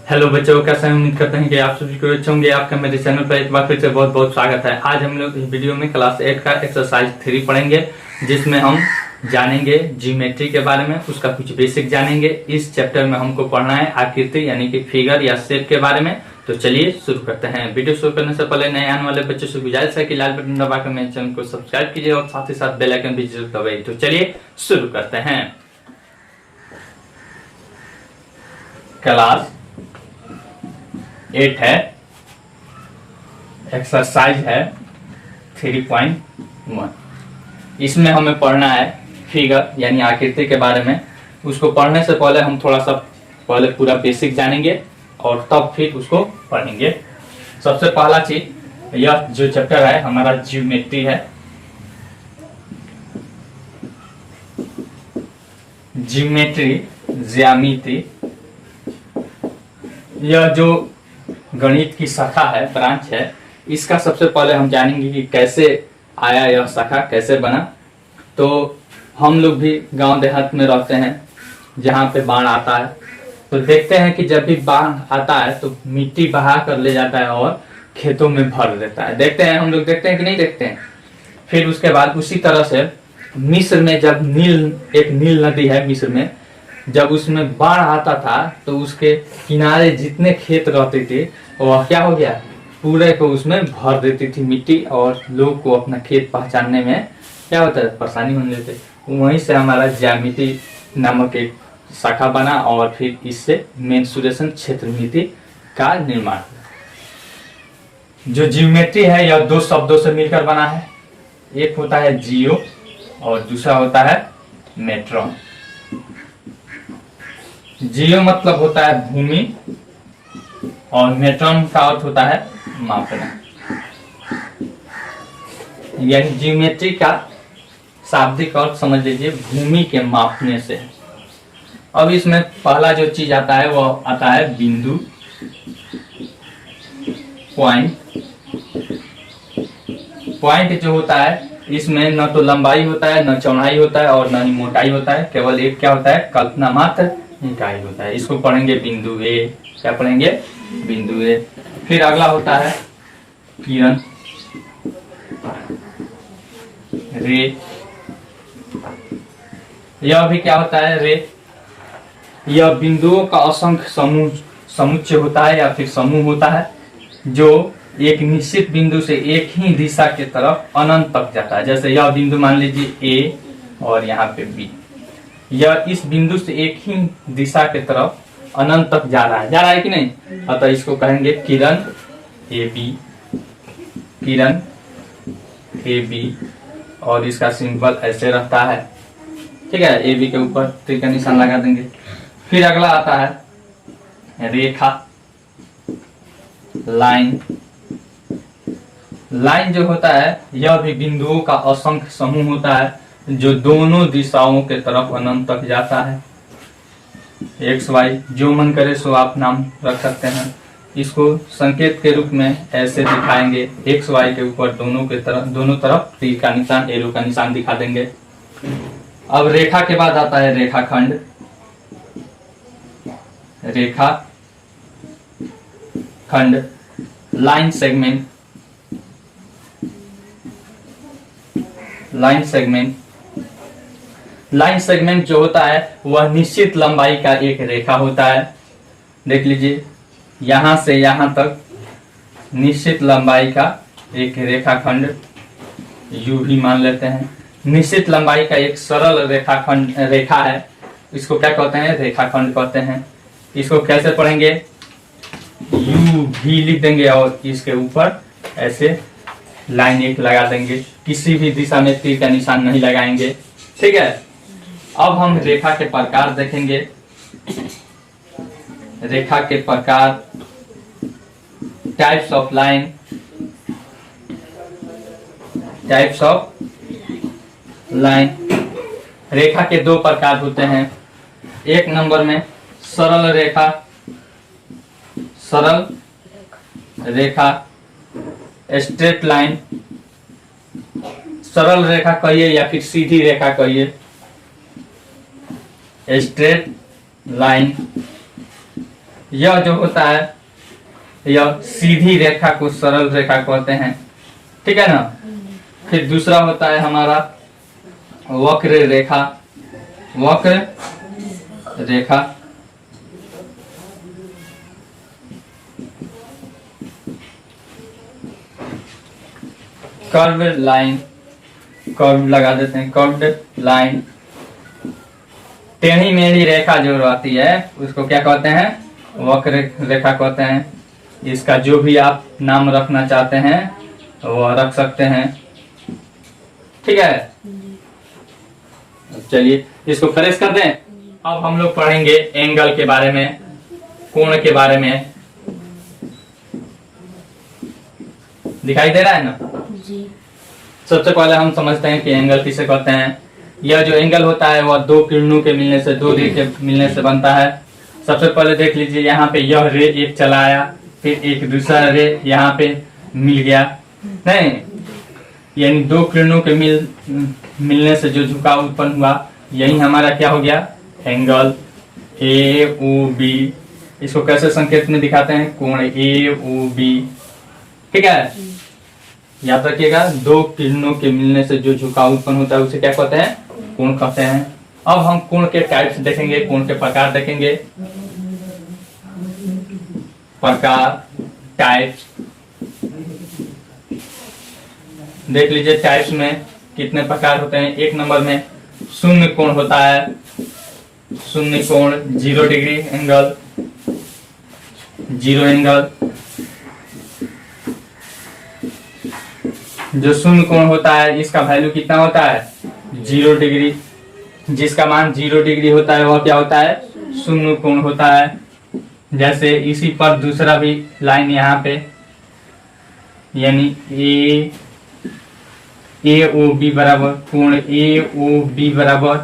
Hello बच्चों, कैसे हैं? उम्मीद करते हैं कि आप सभी को अच्छे होंगे। आपका मेरे चैनल पर एक बार फिर से बहुत बहुत स्वागत है। आज हम लोग इस वीडियो में क्लास 8 का एक्सरसाइज 3 पढ़ेंगे, जिसमें हम जानेंगे ज्योमेट्री के बारे में, उसका कुछ बेसिक जानेंगे। इस चैप्टर में हमको पढ़ना है आकृति यानी कि फिगर या शेप के बारे में। तो चलिए शुरू करते हैं। वीडियो शुरू करने से पहले नए आने वाले बच्चों से गुजारिश है कि लाल बटन दबाकर मेरे चैनल को सब्सक्राइब कीजिए और साथ ही साथ बेल आइकन भी जरूर दबाइए। तो चलिए शुरू करते हैं। क्लास 8 है, एक्सरसाइज है 3.1। इसमें हमें पढ़ना है फिगर यानी आकृति के बारे में। उसको पढ़ने से पहले हम थोड़ा सा पहले पूरा बेसिक जानेंगे और तब फिर उसको पढ़ेंगे। सबसे पहला चीज, यह जो चैप्टर है हमारा ज्योमेट्री है। ज्योमेट्री, ज्यामिति, यह जो गणित की शाखा है, ब्रांच है, इसका सबसे पहले हम जानेंगे कि कैसे आया, यह शाखा कैसे बना। तो हम लोग भी गांव देहात में रहते हैं जहाँ पे बाढ़ आता है, तो देखते हैं कि जब भी बाढ़ आता है तो मिट्टी बहा कर ले जाता है और खेतों में भर देता है। देखते हैं हम लोग, देखते हैं कि नहीं देखते हैं। फिर उसके बाद उसी तरह से मिस्र में जब नील नदी है मिस्र में, जब उसमें बाढ़ आता था तो उसके किनारे जितने खेत रहते थे वह क्या हो गया, पूरे को उसमें भर देती थी मिट्टी, और लोग को अपना खेत पहचानने में क्या होता है, परेशानी होने देते। वहीं से हमारा ज्यामिति नामक एक शाखा बना और फिर इससे मेंसुरेशन क्षेत्रमिति का निर्माण हुआ। जो ज्योमेट्री है यह दो शब्दों से मिलकर बना है। एक होता है जियो और दूसरा होता है मेट्रॉन। जियो मतलब होता है भूमि और मेट्रॉन का अर्थ होता है मापना। यानी ज्योमेट्री का शाब्दिक अर्थ समझ लीजिए भूमि के मापने से। अब इसमें पहला जो चीज आता है वह आता है बिंदु, पॉइंट। पॉइंट जो होता है इसमें न तो लंबाई होता है, न चौड़ाई होता है और न ही मोटाई होता है, केवल एक क्या होता है, कल्पना मात्र इकाई होता है। इसको पढ़ेंगे बिंदु ए। क्या पढ़ेंगे? बिंदु ए। फिर अगला होता है किरण, रे। यह भी क्या होता है, रे। यह बिंदुओं का असंख्य समुच्चय होता है या फिर समूह होता है, जो एक निश्चित बिंदु से एक ही दिशा के तरफ अनंत तक जाता है। जैसे यह बिंदु मान लीजिए ए और यहाँ पे बी, यह इस बिंदु से एक ही दिशा के तरफ अनंत तक जा रहा है कि नहीं? अतः इसको कहेंगे किरण A B, Kiran A B, और इसका सिंबल ऐसे रहता है, ठीक है। ए बी के ऊपर तीर का निशान लगा देंगे। फिर अगला आता है रेखा, लाइन। लाइन जो होता है यह भी बिंदुओं का असंख्य समूह होता है, जो दोनों दिशाओं के तरफ अनंत तक जाता है। एक्स वाई, जो मन करे सो आप नाम रख सकते हैं। इसको संकेत के रूप में ऐसे दिखाएंगे, एक्स वाई के ऊपर दोनों तरफ तीर का निशान, एरो का निशान दिखा देंगे। अब रेखा के बाद आता है रेखाखंड, रेखा खंड, line segment, line segment. Line segment जो होता है वह निश्चित लंबाई का एक रेखा होता है। देख लीजिए, यहां से यहां तक निश्चित लंबाई का एक रेखाखंड, यू भी मान लेते हैं। निश्चित लंबाई का एक सरल रेखा है, इसको क्या कहते हैं, रेखाखंड कहते हैं। इसको कैसे पढ़ेंगे, यू भी लिख देंगे और इसके ऊपर ऐसे लाइन एक लगा देंगे, किसी भी दिशा में तीर का निशान नहीं लगाएंगे, ठीक है। अब हम रेखा के प्रकार देखेंगे। रेखा के प्रकार, types of line, types of line. रेखा के दो प्रकार होते हैं। एक नंबर में सरल रेखा, सरल रेखा, स्ट्रेट लाइन। सरल रेखा कहिए या फिर सीधी रेखा कहिए, स्ट्रेट लाइन। यह जो होता है यह सीधी रेखा को सरल रेखा कहते हैं, ठीक है ना। फिर दूसरा होता है हमारा वक्र रेखा। वक्र रेखा कर्व लाइन, कर्व लगा देते हैं, कर्व्ड लाइन। टेढ़ी मेढ़ी रेखा जो रहती है उसको क्या कहते हैं, वक्र रेखा कहते हैं। इसका जो भी आप नाम रखना चाहते हैं वो रख सकते हैं, ठीक है। चलिए इसको फ्रेश कर दें। अब हम लोग पढ़ेंगे एंगल के बारे में, कोण के बारे में। दिखाई दे रहा है ना जी। सबसे पहले हम समझते हैं कि एंगल किसे कहते हैं। यह जो एंगल होता है वह दो किरणों के मिलने से, दो रे के मिलने से बनता है। सबसे पहले देख लीजिए, यहाँ पे यह रे एक चला आया, फिर एक दूसरा रे यहाँ पे मिल गया, नहीं, यानी दो किरणों के मिलने से जो झुकाव उत्पन्न हुआ, यही हमारा क्या हो गया, एंगल ए ओ बी। इसको कैसे संकेत में दिखाते हैं, कोण ए ओ बी, ठीक है। याद रखिएगा, दो किरणों के मिलने से जो झुकाव उत्पन्न होता है उसे क्या कहते हैं, कोण कहते हैं। अब हम कोण के टाइप्स देखेंगे, कोण के प्रकार देखेंगे। प्रकार, टाइप्स देख लीजिए। टाइप्स में कितने प्रकार होते हैं। एक नंबर में शून्य कोण होता है। शून्य कोण 0 डिग्री एंगल, 0 एंगल। जो शून्य कोण होता है इसका वैल्यू कितना होता है, 0 डिग्री। जिसका मान 0 डिग्री होता है वह क्या होता है, शून्य कोण होता है। जैसे इसी पर दूसरा भी लाइन यहाँ पे, यानी ए ओ बी बराबर, कोण ए ओ बी बराबर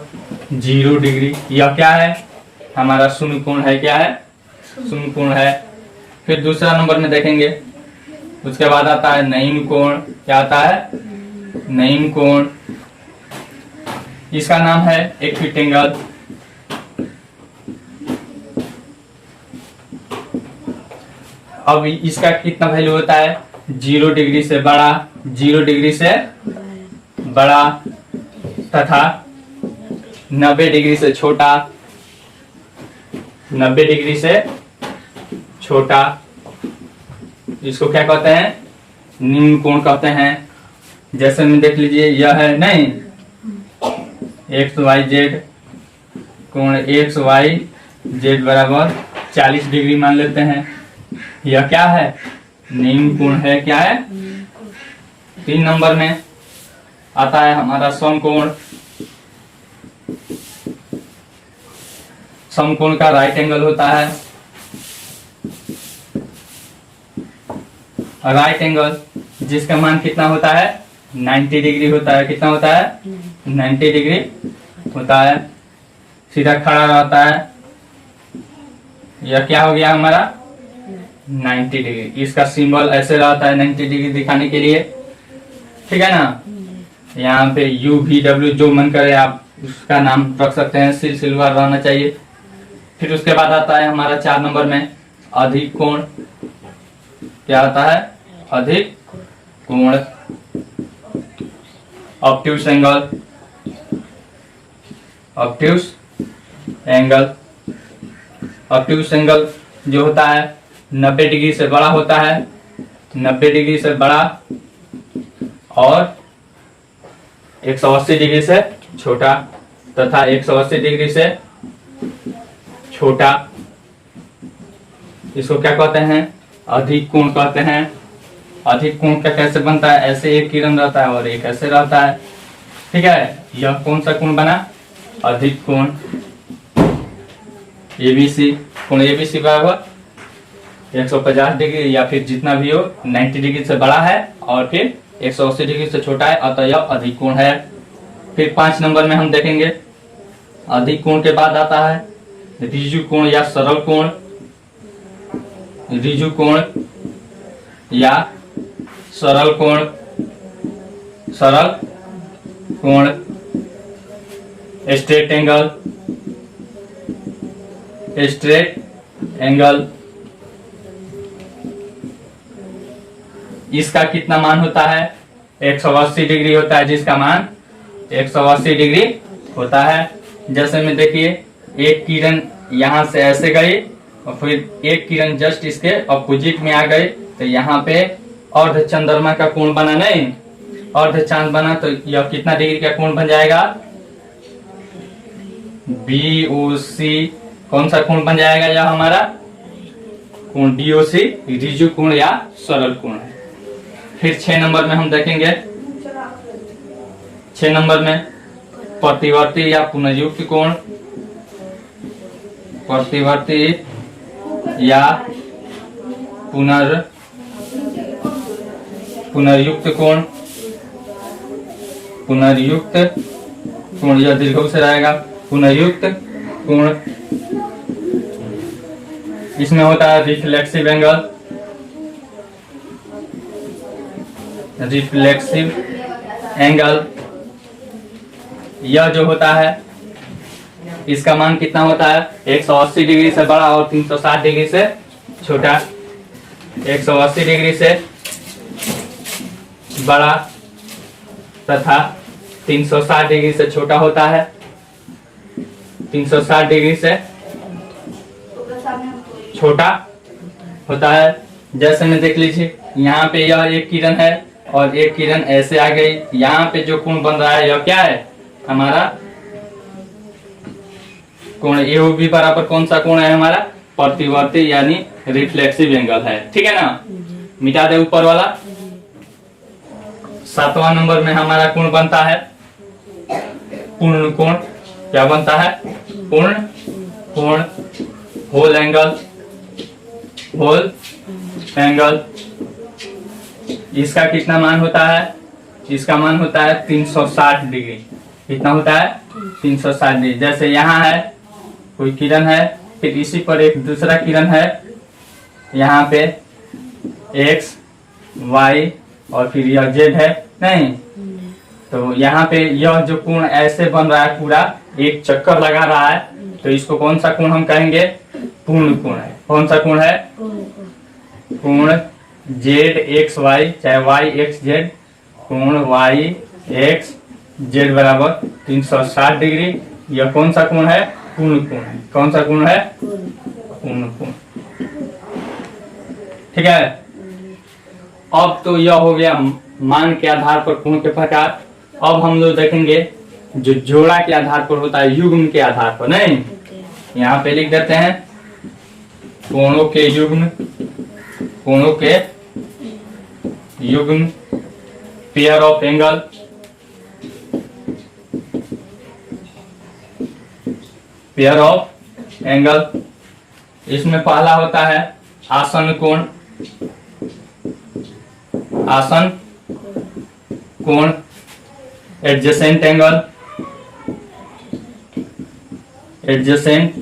0 डिग्री। यह क्या है, हमारा शून्य कोण है। क्या है, शून्य कोण है। फिर दूसरा नंबर में देखेंगे, उसके बाद आता है नयन कोण। क्या आता है, नयन कोण। इसका नाम है एक्यूट एंगल। अब इसका कितना वैल्यू होता है, 0 डिग्री से बड़ा, 0 डिग्री से बड़ा तथा 90 डिग्री से छोटा, 90 डिग्री से छोटा। इसको क्या कहते हैं, निम्न कोण कहते हैं। जैसे में देख लीजिए, यह है नहीं एक्स वाई जेड, कोण एक्स वाई जेड बराबर 40 डिग्री मान लेते हैं। यह क्या है, निम्न कोण है। क्या है, 3 नंबर में आता है हमारा समकोण। समकोण का राइट एंगल होता है। राइट एंगल जिसका मान कितना होता है, 90 डिग्री होता है। कितना होता है, 90 डिग्री होता है। सीधा खड़ा रहता है। यह क्या हो गया हमारा, 90 डिग्री। इसका सिंबल ऐसे रहता है 90 डिग्री दिखाने के लिए, ठीक है ना। यहाँ पे यू वी डब्ल्यू जो मन करे आप उसका नाम रख सकते हैं, सिलसिलेवार रहना चाहिए। फिर उसके बाद आता है हमारा 4 नंबर में अधिक कोण। क्या आता है, अधिक कोण। Obtuse angle, obtuse angle. Obtuse angle जो होता है 90 डिग्री से बड़ा होता है, 90 डिग्री से बड़ा और 180 डिग्री से छोटा तथा 180 डिग्री से छोटा। इसको क्या कहते हैं, अधिक कोण कहते हैं। अधिक कोण का कैसे बनता है, ऐसे एक किरण रहता है और एक ऐसे रहता है, ठीक है। यह कौन सा कोण बना, अधिक कोण। एबीसी, कोण एबीसी बराबर 150 डिग्री या फिर जितना भी हो, 90 डिग्री से बड़ा है और फिर 180 डिग्री से छोटा है, अतः यह अधिक कोण है। फिर 5 नंबर में हम देखेंगे, अधिक कोण के बाद आता है ऋजु कोण या सरल कोण। ऋजु कोण या सरल कोण। सरल कोण, स्ट्रेट एंगल, स्ट्रेट एंगल। इसका कितना मान होता है? 180 डिग्री होता है, जिसका मान 180 डिग्री होता है। जैसे में देखिए एक किरण यहाँ से ऐसे गई और फिर एक किरण जस्ट इसके अपोजिट में आ गई, तो यहाँ पे अर्ध चंद्रमा का कोण बना, नहीं अर्ध चांद बना, तो यह कितना डिग्री का कोण बन जाएगा? BOC। कौन सा कोण बन जाएगा? यह हमारा कोण DOC ऋजु कोण या सरल कोण है। फिर 6 नंबर में हम देखेंगे, 6 नंबर में प्रतिवर्ती या पुनर्युक्त कोण, प्रतिवर्ती या पुनर्युक्त कोण, पुनर्युक्त कोण यह दीर्घ से रहेगा। पुनर्युक्त कोण इसमें होता है रिफ्लेक्सिव एंगल, रिफ्लेक्सिव एंगल यह जो होता है इसका मान कितना होता है? 180 डिग्री से बड़ा और 360 डिग्री से छोटा। 180 डिग्री से बड़ा तथा 360 डिग्री से छोटा होता है। 360 डिग्री से छोटा होता है। जैसे में देख लीजिए यहाँ पे यह एक किरण है और एक किरण ऐसे आ गई, यहाँ पे जो कोण बन रहा है यह क्या है? हमारा कोण AOB बराबर कौन सा कोण है? हमारा प्रतिवर्ती यानी रिफ्लेक्सिव एंगल है। ठीक है ना, मिटा दे ऊपर वाला। 7वां नंबर में हमारा कोण बनता है पूर्ण कोण। क्या बनता है? पूर्ण कोण, होल एंगल, होल एंगल। इसका कितना मान होता है? इसका मान होता है 360 डिग्री। कितना होता है? 360 डिग्री। जैसे यहाँ है कोई किरण है, फिर इसी पर एक दूसरा किरण है, यहाँ पे X, Y और फिर यह Z है, नहीं तो यहाँ पे यह जो कोण ऐसे बन रहा है, पूरा एक चक्कर लगा रहा है, तो इसको कौन सा कोण हम कहेंगे? पूर्ण कोण है। कौन सा कोण है? कोण ZXY, चाहे YXZ, कोण YXZ बराबर 360 डिग्री। यह कौन सा कोण है? पूर्ण कोण है। कौन सा कोण है? पूर्ण कोण। ठीक है, अब तो यह हो गया मान के आधार पर कोण के प्रकार। अब हम लोग देखेंगे जो जोड़ा के आधार पर होता है, युग्म के आधार पर। नहीं, यहाँ पे लिख देते हैं कोणों के युग्म, कोणों के युग्म, pair of angle. Pair of angle, इसमें पहला होता है आसन कोण। आसन कोण, एडजेसेंट एंगल, एडजेसेंट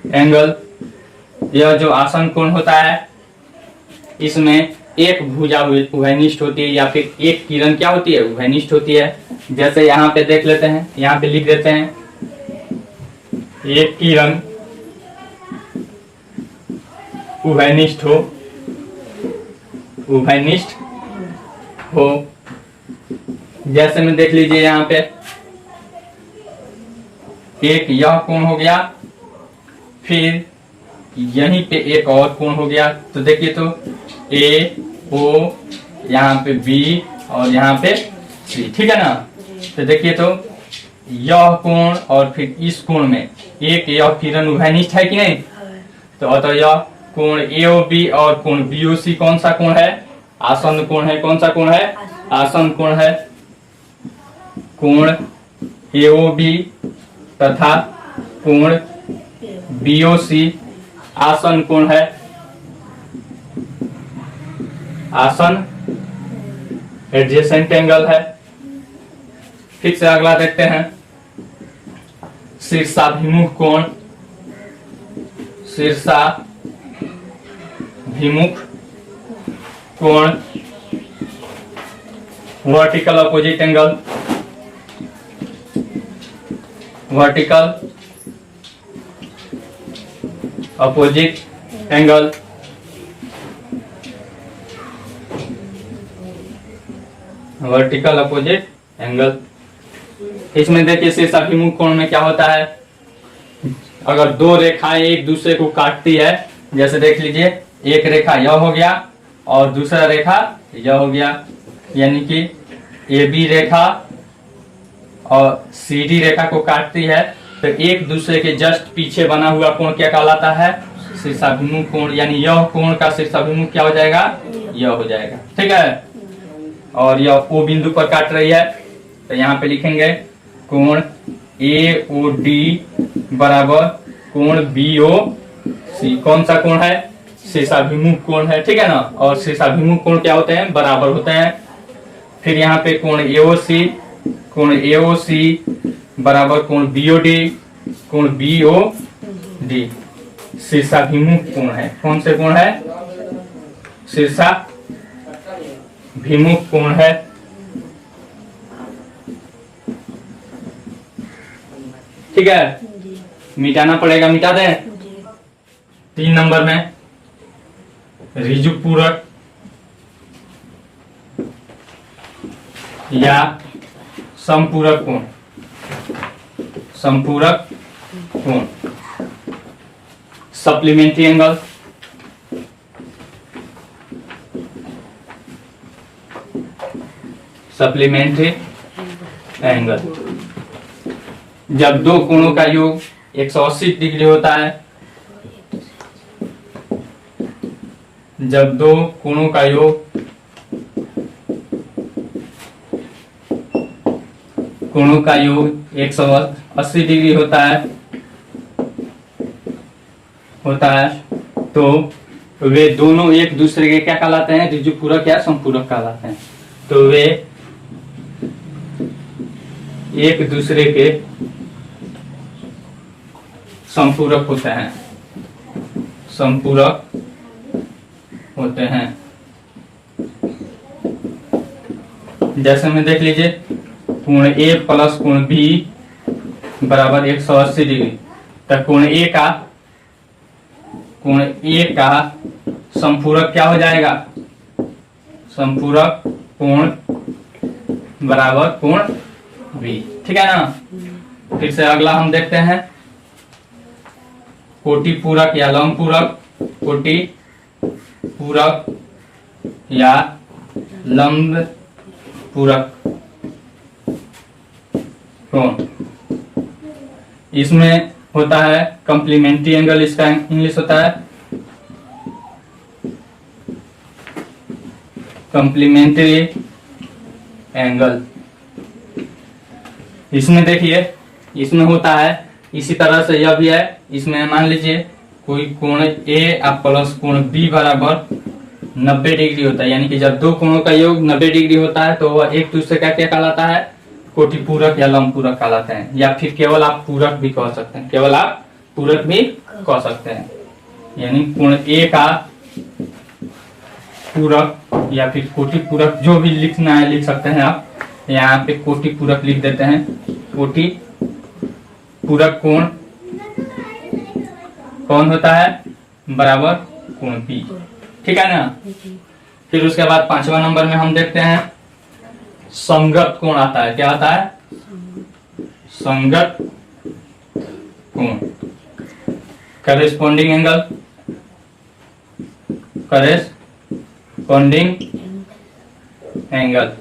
एंगल। यह जो आसन कोण होता है इसमें एक भुजा उभयनिष्ठ होती है या फिर एक किरण क्या होती है? उभयनिष्ठ होती है। जैसे यहाँ पे देख लेते हैं, यहाँ पे लिख देते हैं एक किरण उभयनिष्ठ हो, उभयनिष्ठ हो। जैसे में देख लीजिए यहाँ पे एक यह कोण हो गया, फिर यहीं पे एक और कोण हो गया। तो देखिए तो AO, यहाँ पे B और यहाँ पे C। ठीक है ना, तो देखिए तो यह कोण और फिर इस कोण में एक यह किरण उभयनिष्ठ है कि नहीं? तो अतः यह कोण AOB और कोण BOC कौन सा कोण है? आसन कोण है। कौन सा कोण है? आसन कोण है। कोण AOB तथा कोण BOC आसन कोण है। आसन एडजेसेंट एंगल है। फिर से अगला देखते हैं शीर्षाभिमुख कोण। शीर्षाभिमुख कोण, vertical opposite angle, vertical opposite angle. Vertical opposite angle. इसमें देखिए शीर्षाभिमुख कोण में क्या होता है, अगर दो रेखाएं एक दूसरे को काटती है, जैसे देख लीजिए एक रेखा यह हो गया और दूसरा रेखा यह हो गया, यानी कि ए बी रेखा और सी डी रेखा को काटती है, तो एक दूसरे के जस्ट पीछे बना हुआ कोण क्या कहलाता है, शीर्षाभिमुख कोण। यानी यह कोण का शीर्षाभिमुख क्या हो जाएगा, यह हो जाएगा। ठीक है, और यह ओ बिंदु पर काट रही है, तो यहाँ पे लिखेंगे कोण ए ओ डी बराबर कोण बी ओ सी। कौन सा कोण है, शीर्षाभिमुख कोण है। ठीक है ना, और शीर्षाभिमुख कोण क्या होते हैं, बराबर होते हैं। फिर यहाँ पे कोण एओसी, कोण एओसी बराबर कोण बीओडी, कोण बीओडी शीर्षाभिमुख कोण है। कौन से कोण है, शीर्षाभिमुख कोण है। ठीक है, मिटाना पड़ेगा, मिटा दें। 3 नंबर में ऋजु पूरक या समपूरक कोण, समपूरक कोण, सप्लीमेंट्री एंगल, सप्लीमेंट्री एंगल। जब दो कोणों का योग 180 डिग्री होता है, जब दो कोणों का योग 180 डिग्री होता है, तो वे दोनों एक दूसरे के क्या कहलाते हैं, ऋजु पूरक या समपूरक कहलाते हैं। तो वे एक दूसरे के समपूरक होते हैं, समपूरक होते हैं। जैसे में देख लीजिए कोण ए प्लस कोण बी बराबर 180 डिग्री, तो कोण ए का समपूरक क्या हो जाएगा, समपूरक कोण बराबर कोण बी। ठीक है ना। फिर से अगला हम देखते हैं कोटि पूरक या लंब पूरक, कोटि पूरक या लंब पूरक कोण। इसमें होता है कॉम्प्लीमेंट्री एंगल, इसका इंग्लिश होता है कॉम्प्लीमेंट्री एंगल। इसमें देखिए, इसमें होता है इसी तरह से यह भी है। इसमें मान लीजिए कोई कोण ए और प्लस कोण बी बराबर 90 डिग्री होता है, यानी कि जब दो कोणों का योग 90 डिग्री होता है तो वह एक दूसरे का क्या कहलाता है, कोटि पूरक या लंब पूरक कहलाते हैं। या फिर केवल आप पूरक भी कह सकते हैं, केवल आप पूरक भी कह सकते हैं। यानी कोण ए का पूरक या फिर कोटि पूरक, जो भी लिखना है लिख सकते हैं आप। यहाँ पे कोटि पूरक लिख देते हैं, कोटि पूरक कोण कौन होता है, बराबर कोण बी। ठीक है ना। फिर उसके बाद 5वां नंबर में हम देखते हैं संगत कोण आता है। क्या आता है, संगत कोण, corresponding angle, corresponding angle.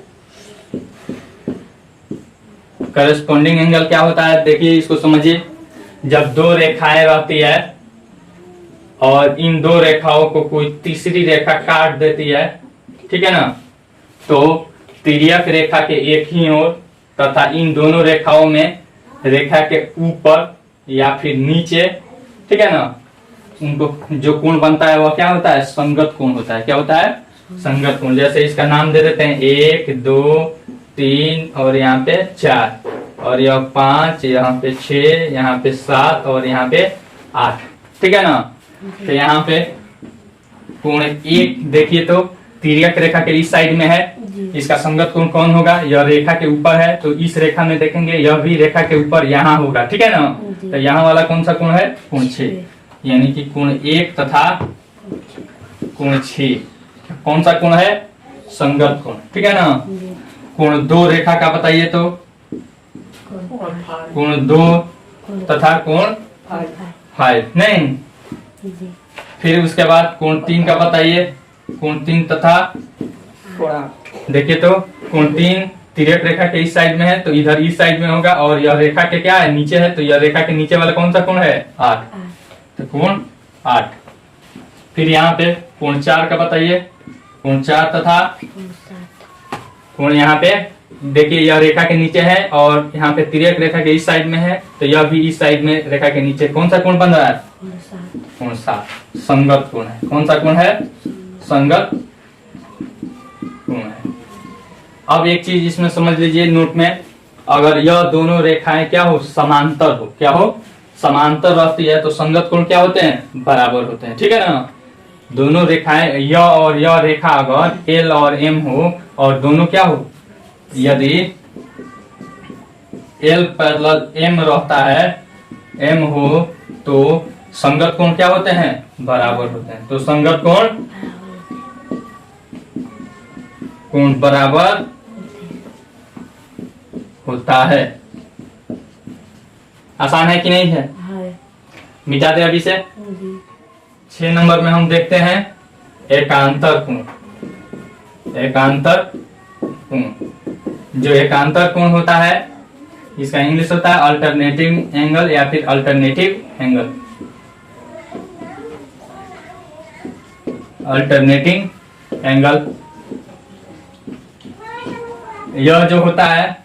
Corresponding angle क्या होता है, देखिए इसको समझिए। जब दो रेखाएं रहती है और इन दो रेखाओं को कोई तीसरी रेखा काट देती है, ठीक है ना, तो तिर्यक रेखा के एक ही ओर तथा इन दोनों रेखाओं में रेखा के ऊपर या फिर नीचे, ठीक है ना, उनको जो कोण बनता है वह क्या होता है, संगत कोण होता है। क्या होता है, संगत कोण। जैसे इसका नाम दे देते हैं 1 2 3 और यहाँ पे 4 और यह 5, यहाँ पे 6, यहाँ पे 7 और यहाँ पे 8। ठीक है ना। तो यहाँ पे कोण 1 देखिए तो तिर्यक रेखा के इस साइड में है, इसका संगत कोण कौन होगा, यह रेखा के ऊपर है, तो इस रेखा में देखेंगे यह भी रेखा के ऊपर यहाँ होगा। ठीक है ना। तो यहाँ वाला कौन सा कोण है, कोण 6, यानी कि कोण 1 तथा कोण 6 कौन सा कोण है, संगत कोण। ठीक है ना। कोण दो रेखा का बताइए तो, कोण दो तथा कोण फाइव नहीं। फिर उसके बाद कोण तीन का बताइए, कोण तीन तथा देखिए तो कोण तीन तिर्यक रेखा के इस साइड में है तो इधर इस साइड में होगा, और यह रेखा के क्या है नीचे है, तो यह रेखा के नीचे वाला कौन सा कोण है 8, तो कोण 8। फिर यहाँ पे कोण 4 का बताइए, कोण 4 तथा कोण यहाँ पे देखिए यह रेखा के नीचे है और यहाँ पे तिर्यक रेखा के इस साइड में है, तो यह भी इस साइड में रेखा के नीचे कौन सा कोण बन रहा है, कोण 7, संगत कोण है। कौन सा कोण है, संगत कोण है। अब एक चीज इसमें समझ लीजिए नोट में, अगर यह दोनों रेखाएं क्या हो, समांतर हो, क्या हो, समांतर रहती है तो संगत कोण क्या होते हैं, बराबर होते हैं, ठीक है ना। दोनों रेखाएं यह और यह रेखा अगर एल और एम हो और दोनों क्या हो, यदि एल पैरेलल एम रहता है, एम हो तो संगत कोण क्या होते हैं, बराबर होते हैं। तो संगत कोण बराबर होता है। आसान है कि नहीं है, मिटा दे अभी से। 6 नंबर में हम देखते हैं एकांतर कोण। एकांतर कोण, जो एकांतर कोण होता है इसका इंग्लिश होता है अल्टरनेटिंग एंगल या फिर अल्टरनेटिव एंगल। अल्टरनेटिंग एंगल यह जो होता है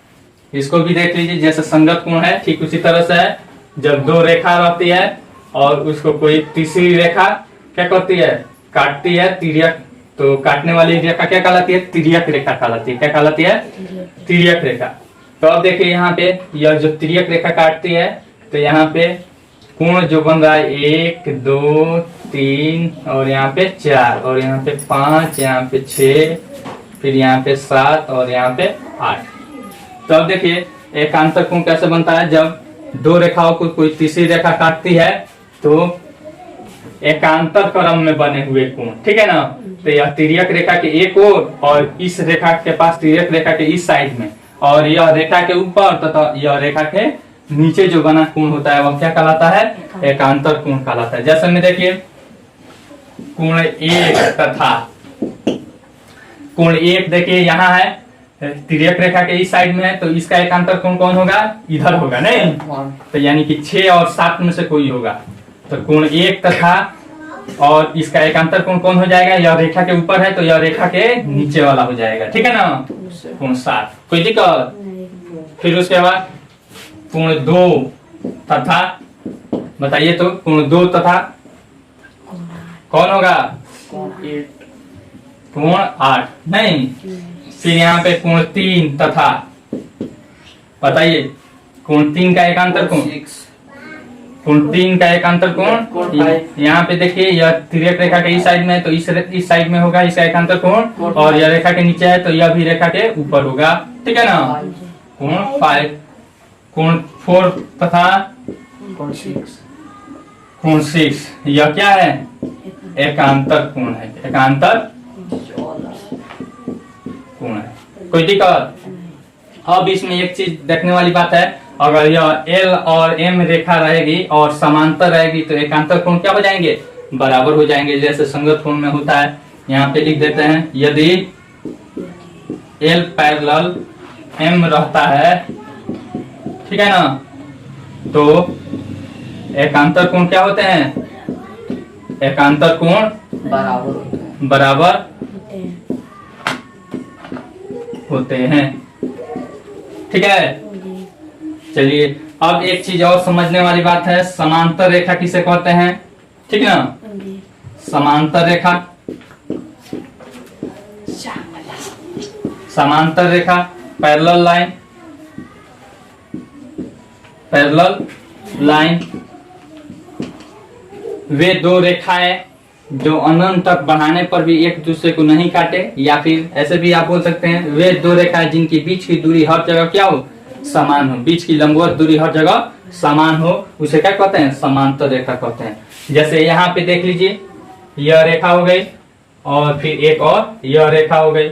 इसको भी देख लीजिए, जैसे संगत कोण है ठीक उसी तरह से है। जब दो रेखा रहती है और उसको कोई तीसरी रेखा क्या करती है, काटती है, तिर्यक, तो काटने वाली रेखा क्या कहलाती है, तिर्यक रेखा कहलाती है। क्या कहलाती है, तिर्यक रेखा। तो अब देखिए यहाँ पे यह जो तिर्यक रेखा काटती है तो यहाँ पे कोण जो बन रहा है 1 2 3 और यहाँ पे 4 और यहाँ पे 5, यहाँ पे 6, फिर यहाँ पे 7 और यहाँ पे 8। तो अब देखिए एकांतर कोण कैसे बनता है, जब दो रेखाओं को कोई तीसरी रेखा काटती है तो एकांतर क्रम में बने हुए कोण, ठीक है ना। तो यह तिर्यक रेखा के एक ओर और इस रेखा के पास तिर्यक रेखा के इस साइड में, और यह रेखा के ऊपर तथा यह रेखा के नीचे जो बना कोण होता है वह क्या कहलाता है, एकांतर कोण कहलाता है। जैसे में देखिए कोण 1 तथा कोण 1 देखिए यहाँ है तिर्यक रेखा के इस साइड में है, तो इसका एकांतर कोण कौन होगा, इधर होगा नहीं, तो यानी कि 6 और 7 में से कोई होगा। तो कोण 1 तथा और इसका एकांतर कोण कौन हो जाएगा, यह रेखा के ऊपर है तो यह रेखा के नीचे वाला हो जाएगा, ठीक है ना, कोण 7। कोई दिक्कत। फिर उसके बाद कोण 2 तथा बताइए तो कोण 2 तथा कौन होगा, कोण 8 नहीं। फिर यहाँ पे कोण 3 तथा बताइए कोण 3 का एकांतर कोण, कोण 3 का एकांतर कोण यहाँ पे देखिए यह तिर्यक रेखा के इस साइड में है तो इस साइड में होगा इसका एकांतर कोण, और यह रेखा के नीचे है तो यह भी रेखा के ऊपर होगा, ठीक है ना। कोण 5, कोण 4 तथा कोण 6 यह क्या है, एकांतर कोण है, एकांतर कोण है। कोई दिक्कत। अब इसमें एक चीज देखने वाली बात है, अगर यह एल और एम रेखा रहेगी और समांतर रहेगी तो एकांतर कोण क्या हो जाएंगे, बराबर हो जाएंगे, जैसे संगत कोण में होता है। यहाँ पे लिख देते हैं यदि एल पैरेलल एम रहता है, ठीक है ना, तो एकांतर कोण क्या होते हैं, एकांतर कोण बराबर होते हैं, ठीक है। चलिए अब एक चीज और समझने वाली बात है, समांतर रेखा किसे कहते हैं, ठीक है ना। समांतर रेखा, समांतर रेखा पैरेलल लाइन, पैरेलल लाइन वे दो रेखाएं जो अनंत तक बढ़ाने पर भी एक दूसरे को नहीं काटे, या फिर ऐसे भी आप बोल सकते हैं वे दो रेखाएं जिनकी बीच की दूरी हर जगह क्या हो, समान हो, बीच की लंबवत दूरी हर जगह समान हो, उसे क्या कहते हैं, समांतर रेखा कहते हैं। जैसे यहाँ पे देख लीजिए यह रेखा हो गई और फिर एक और यह रेखा हो गई।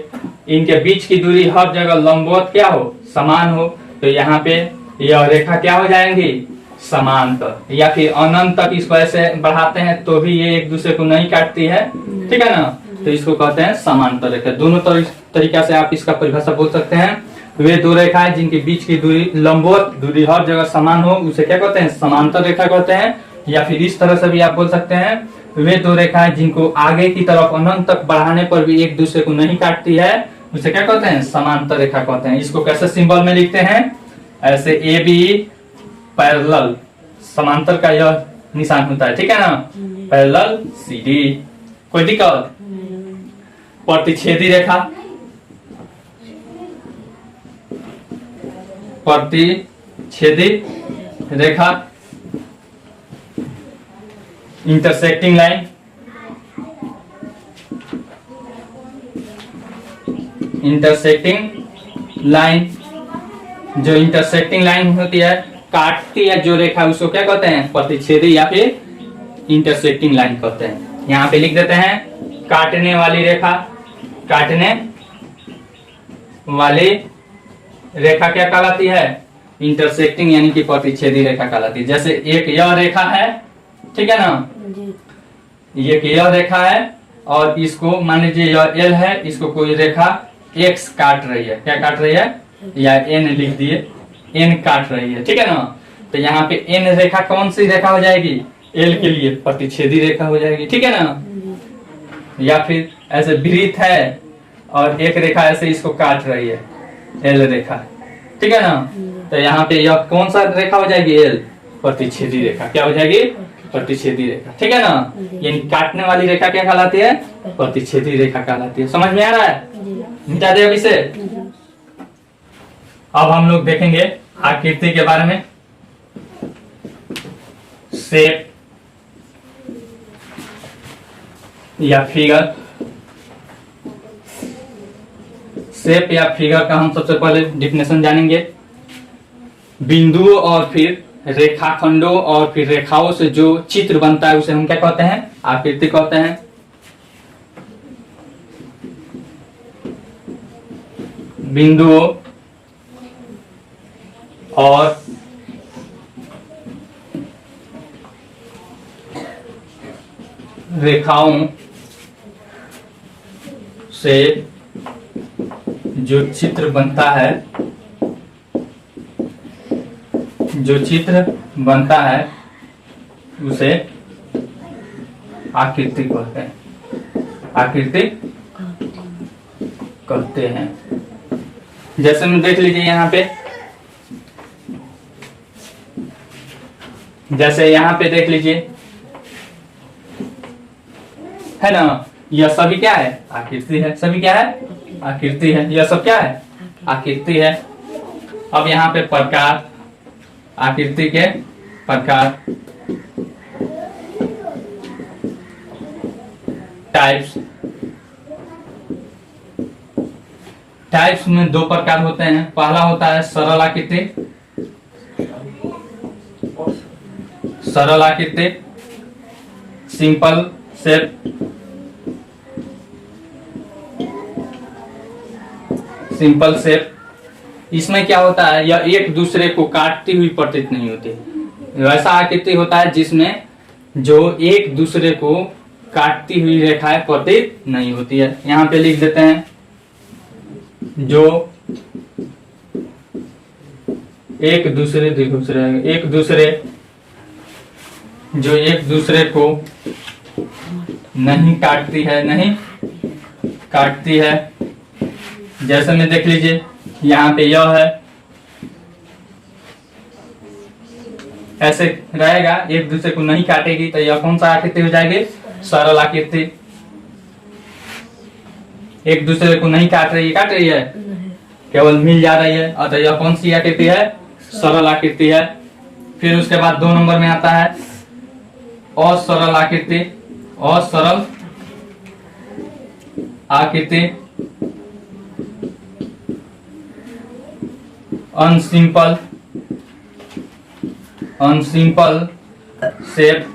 इनके बीच की दूरी हर जगह लंबवत क्या हो, समान हो। तो यहाँ पे यह रेखा क्या हो जाएंगी, समांतर। या फिर अनंत तक इसको ऐसे बढ़ाते हैं तो भी ये एक दूसरे को नहीं काटती है, ठीक है ना। तो इसको कहते हैं समांतर रेखा। दोनों तरीका से आप इसका परिभाषा बोल सकते हैं। वे दो रेखाएं जिनके बीच की दूरी लंबवत दूरी हर जगह समान हो उसे क्या कहते हैं, समांतर रेखा कहते हैं। या फिर इस तरह से भी आप बोल सकते हैं, वे दो रेखाएं जिनको आगे की तरफ अनंत तक बढ़ाने पर भी एक दूसरे को नहीं काटती है उसे क्या कहते हैं, समांतर रेखा कहते हैं। इसको कैसे सिंबल में लिखते हैं, ऐसे ए बी पैरेलल, समांतर का यह निशान होता है, ठीक है ना। पैरेलल सी डी, कोई दिक्कत। प्रतिच्छेदी रेखा, प्रतिच्छेदी रेखा, इंटरसेक्टिंग लाइन, इंटरसेक्टिंग लाइन। जो इंटरसेक्टिंग लाइन होती है, काटती है जो रेखा, उसको क्या कहते हैं, प्रतिच्छेदी या फिर इंटरसेक्टिंग लाइन कहते हैं। यहाँ पे लिख देते हैं काटने वाली रेखा। काटने वाली रेखा क्या कहलाती है, इंटरसेक्टिंग यानी कि प्रतिच्छेदी रेखा कहलाती है। जैसे एक यह रेखा है, ठीक है ना, ये यह रेखा है और इसको मान लीजिए यह एल है, इसको कोई रेखा एक्स काट रही है, क्या काट रही है, या एन लिख दिए, एन काट रही है, ठीक है ना। तो यहाँ पे एन रेखा कौन सी रेखा हो जाएगी, एल के लिए प्रतिच्छेदी रेखा हो जाएगी, ठीक है ना। या फिर ऐसे वृत्त है और एक रेखा ऐसे इसको काट रही है, एल रेखा, ठीक है ना। तो यहाँ पे यह कौन सा रेखा हो जाएगी, एल, प्रतिच्छेदी रेखा। क्या हो जाएगी, प्रतिच्छेदी रेखा, ठीक है ना। यानी काटने वाली रेखा क्या कहलाती है, प्रतिच्छेदी रेखा कहलाती है। समझ में आ रहा है, मिटा दे अब इसे। अब हम लोग देखेंगे आकृति के बारे में। शेप या फिगर, शेप या फिगर का हम सबसे पहले डिफिनेशन जानेंगे। बिंदुओं और फिर रेखाखंडों और फिर रेखाओं से जो चित्र बनता है उसे हम क्या कहते हैं, आकृति कहते हैं। बिंदुओं और रेखाओं से जो चित्र बनता है, जो चित्र बनता है उसे आकृति कहते हैं, आकृति कहते हैं। जैसे में देख लीजिए यहाँ पे, जैसे यहाँ पे देख लीजिए, है ना, यह सभी क्या है, आकृति है। सभी क्या है, आकृति है। यह सब क्या है, आकृति है। अब यहाँ पे प्रकार, आकृति के प्रकार, टाइप्स। टाइप्स में दो प्रकार होते हैं। पहला होता है सरल आकृति, सरल आकृति, सिंपल शेप। सिंपल शेप, इसमें क्या होता है, यह एक दूसरे को काटती हुई प्रतीत नहीं होती। वैसा आकृति होता है जिसमें जो एक दूसरे को काटती हुई रेखाएं प्रतीत नहीं होती है। यहाँ पे लिख देते हैं, जो एक दूसरे जो एक दूसरे को नहीं काटती है, नहीं काटती है। जैसे में देख लीजिए, यहाँ पे यह है, ऐसे रहेगा, एक दूसरे को नहीं काटेगी, तो यह कौन सा आकृति हो जाएगी, सरल आकृति। एक दूसरे को नहीं काट रही है, केवल मिल जा रही है, अतः यह कौन सी आकृति है, सरल आकृति है। फिर उसके बाद 2 नंबर में आता है असरल आकृति। असरल आकृति, अनसिंपल, अनसिंपल शेप।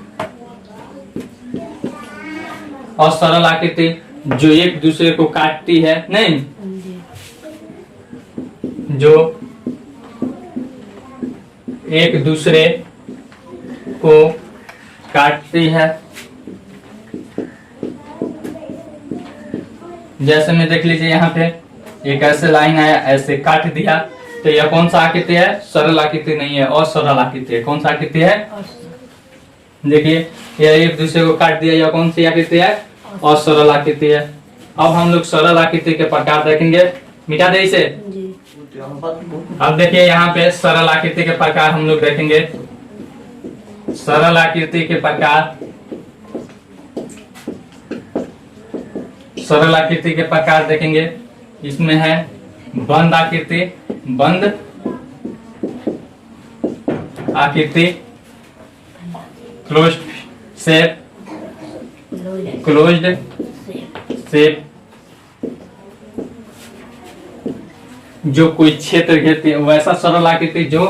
असरल आकृति जो एक दूसरे को काटती है, नहीं, जी। जो एक दूसरे को काटती है। जैसे में देख लीजिए यहाँ पे एक ऐसे लाइन आया, ऐसे काट दिया, तो यह कौन सा आकृति है? सरल आकृति नहीं है, असरल आकृति है। कौन सा आकृति है? देखिए यह एक दूसरे को काट दिया, यह कौन सी आकृति है? असरल आकृति है। अब हम लोग सरल आकृति के प्रकार देखेंगे। मिटा दे इसे। जी। अब देखिए यहाँ पे सरल आकृति के प्रकार हम लोग देखेंगे। सरल आकृति के प्रकार, सरल आकृति के प्रकार देखेंगे। इसमें है बंद आकृति, बंद आकृति, क्लोज्ड शेप, क्लोज्ड शेप, जो कोई क्षेत्र घेरती है, वैसा सरल आकृति, जो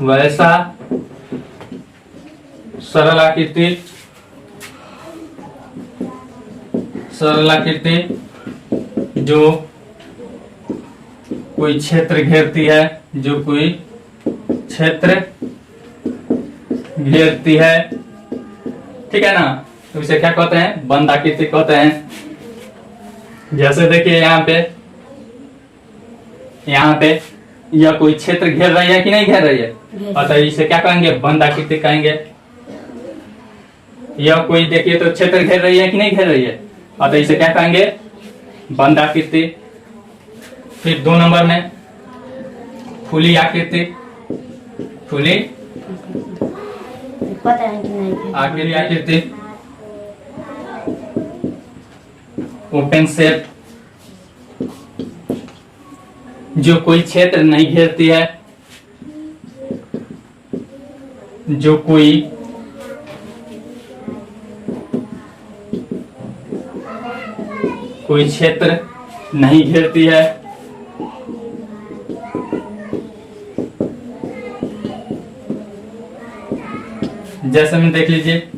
वैसा सरल आकृति, सरल आकृति जो कोई क्षेत्र घेरती है, जो कोई क्षेत्र घेरती है, ठीक है ना। तो इसे क्या कहते हैं? बंद आकृति कहते हैं। जैसे देखिए यहाँ पे यह कोई क्षेत्र घेर रही है कि नहीं घेर रही है? अतः इसे क्या कहेंगे? बंद आकृति कहेंगे। यह कोई देखिए तो क्षेत्र घेर रही है कि नहीं घेर रही है? अतः इसे क्या कहेंगे? बंद आकृति। फिर 2 नंबर में खुली आकृति, खुली पता है कि नहीं? आखिरी आकृति, ओपन शेप, जो कोई क्षेत्र नहीं घेरती है, जो कोई क्षेत्र नहीं घेरती है। जैसे में देख लीजिए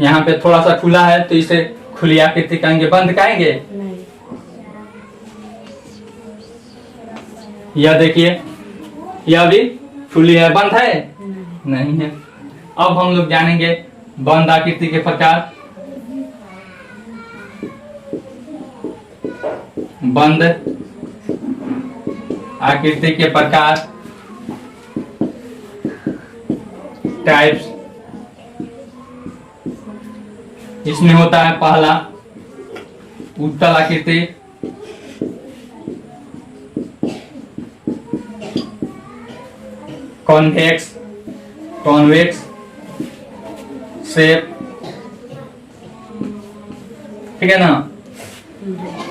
यहाँ पे थोड़ा सा खुला है, तो इसे खुली आकृति कहेंगे। बंद कहेंगे? नहीं। यह देखिए यह भी खुली है, बंद है? नहीं है। अब हम लोग जानेंगे बंद आकृति के प्रकार। बंद आकृति के प्रकार, टाइप्स। इसमें होता है पहला उत्तल आकृति, कॉन्वेक्स, कॉन्वेक्स शेप, ठीक है ना।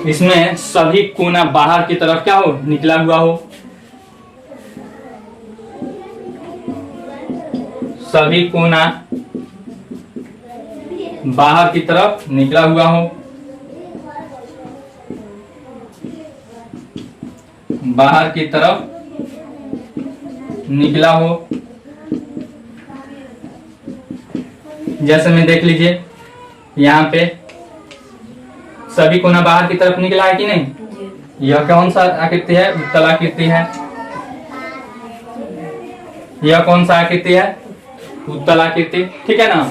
इसमें सभी कोना बाहर की तरफ क्या हो? निकला हुआ हो। सभी कोना बाहर की तरफ निकला हुआ हो, बाहर की तरफ निकला हो। जैसे में देख लीजिए यहाँ पे सभी कोना बाहर की तरफ निकला है कि नहीं? यह कौन सा आकृति है? उत्तल आकृति है। यह कौन सा आकृति है? उत्तल आकृति, ठीक है ना।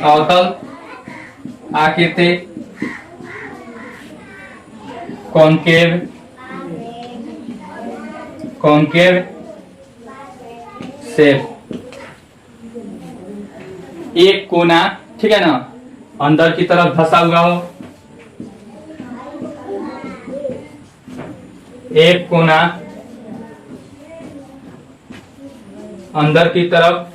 अवतल आकृति, कॉनकेव, कॉनकेव शेप। एक कोना, ठीक है ना, अंदर की तरफ धंसा हुआ हो। एक कोना अंदर की तरफ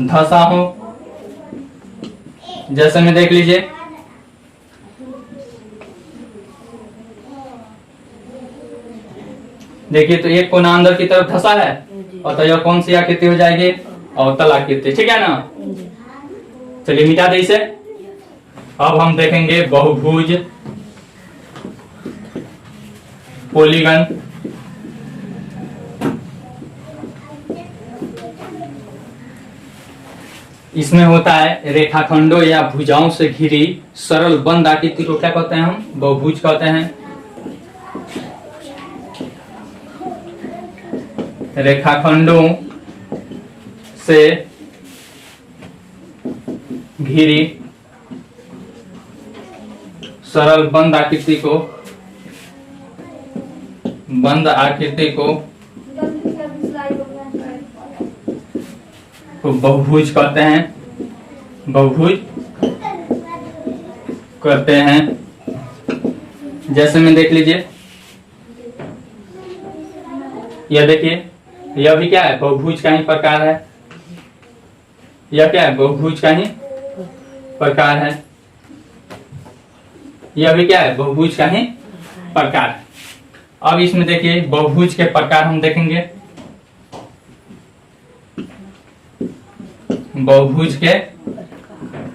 धंसा हो। जैसे में देख लीजिए देखिए तो एक कोना अंदर की तरफ धंसा है, और तो यह कौन सी आकृति हो जाएगी? अवतल आकृति, ठीक है ना। चलिए मिटा दे इसे। अब हम देखेंगे बहुभुज, पॉलीगन, इसमें होता है रेखाखंडों या भुजाओं से घिरी सरल बंद आकृति को क्या कहते हैं हम? बहुभुज कहते हैं। रेखाखंडों से घिरी सरल बंद आकृति को बहुभुज कहते हैं। बहुभुज कहते हैं। जैसे में देख लीजिए, यह देखिए, यह भी क्या है? बहुभुज का ही प्रकार है। यह क्या है? बहुभुज का ही प्रकार है। यह भी क्या है? बहुभुज का ही प्रकार है। अब इसमें देखिए बहुभुज के प्रकार हम देखेंगे। बहुभुज के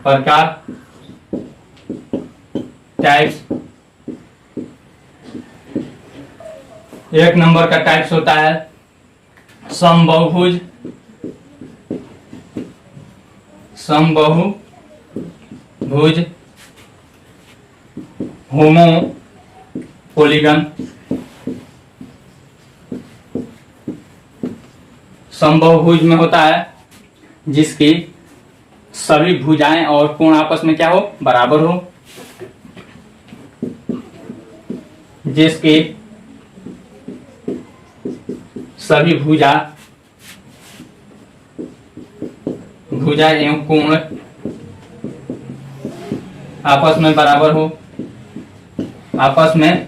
प्रकार, टाइप्स। एक नंबर का टाइप्स होता है समबाहुभुज। समबाहुभुज, होमो पॉलीगन। समबाहुभुज में होता है जिसकी सभी भुजाएं और कोण आपस में क्या हो? बराबर हो। जिसकी सभी भुजा एवं कोण आपस में बराबर हो। आपस में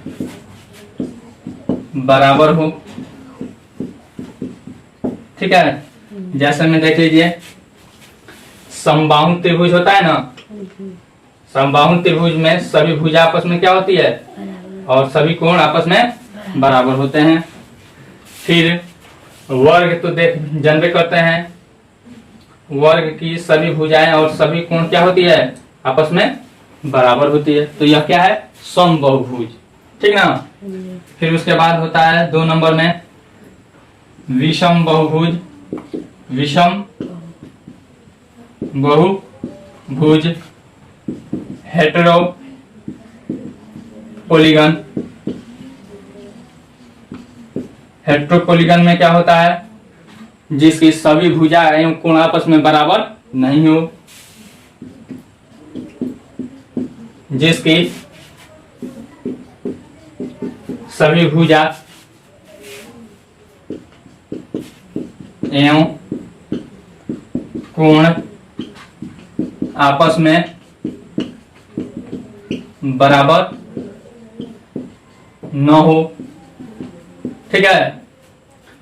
बराबर हो। ठीक है। जैसे में देख लीजिए, समबाहु त्रिभुज होता है ना। समबाहु त्रिभुज में सभी भुजा आपस में क्या होती है? और सभी कोण आपस में बराबर होते हैं। फिर वर्ग तो देख जानबे करते हैं, वर्ग की सभी भुजाएं और सभी कोण क्या होती है? आपस में बराबर होती है। तो यह क्या है? समबाहुभुज। ठीक ना। फिर उसके बाद होता है 2 नंबर में विषम बहुभुज। विषम बहुभुज, हेटेरो पॉलीगन। हेटेरोपॉलीगन में क्या होता है? जिसकी सभी भुजा एवं कोण आपस में बराबर नहीं हो। जिसकी सभी भुजा एवं कोण आपस में बराबर न हो। ठीक है।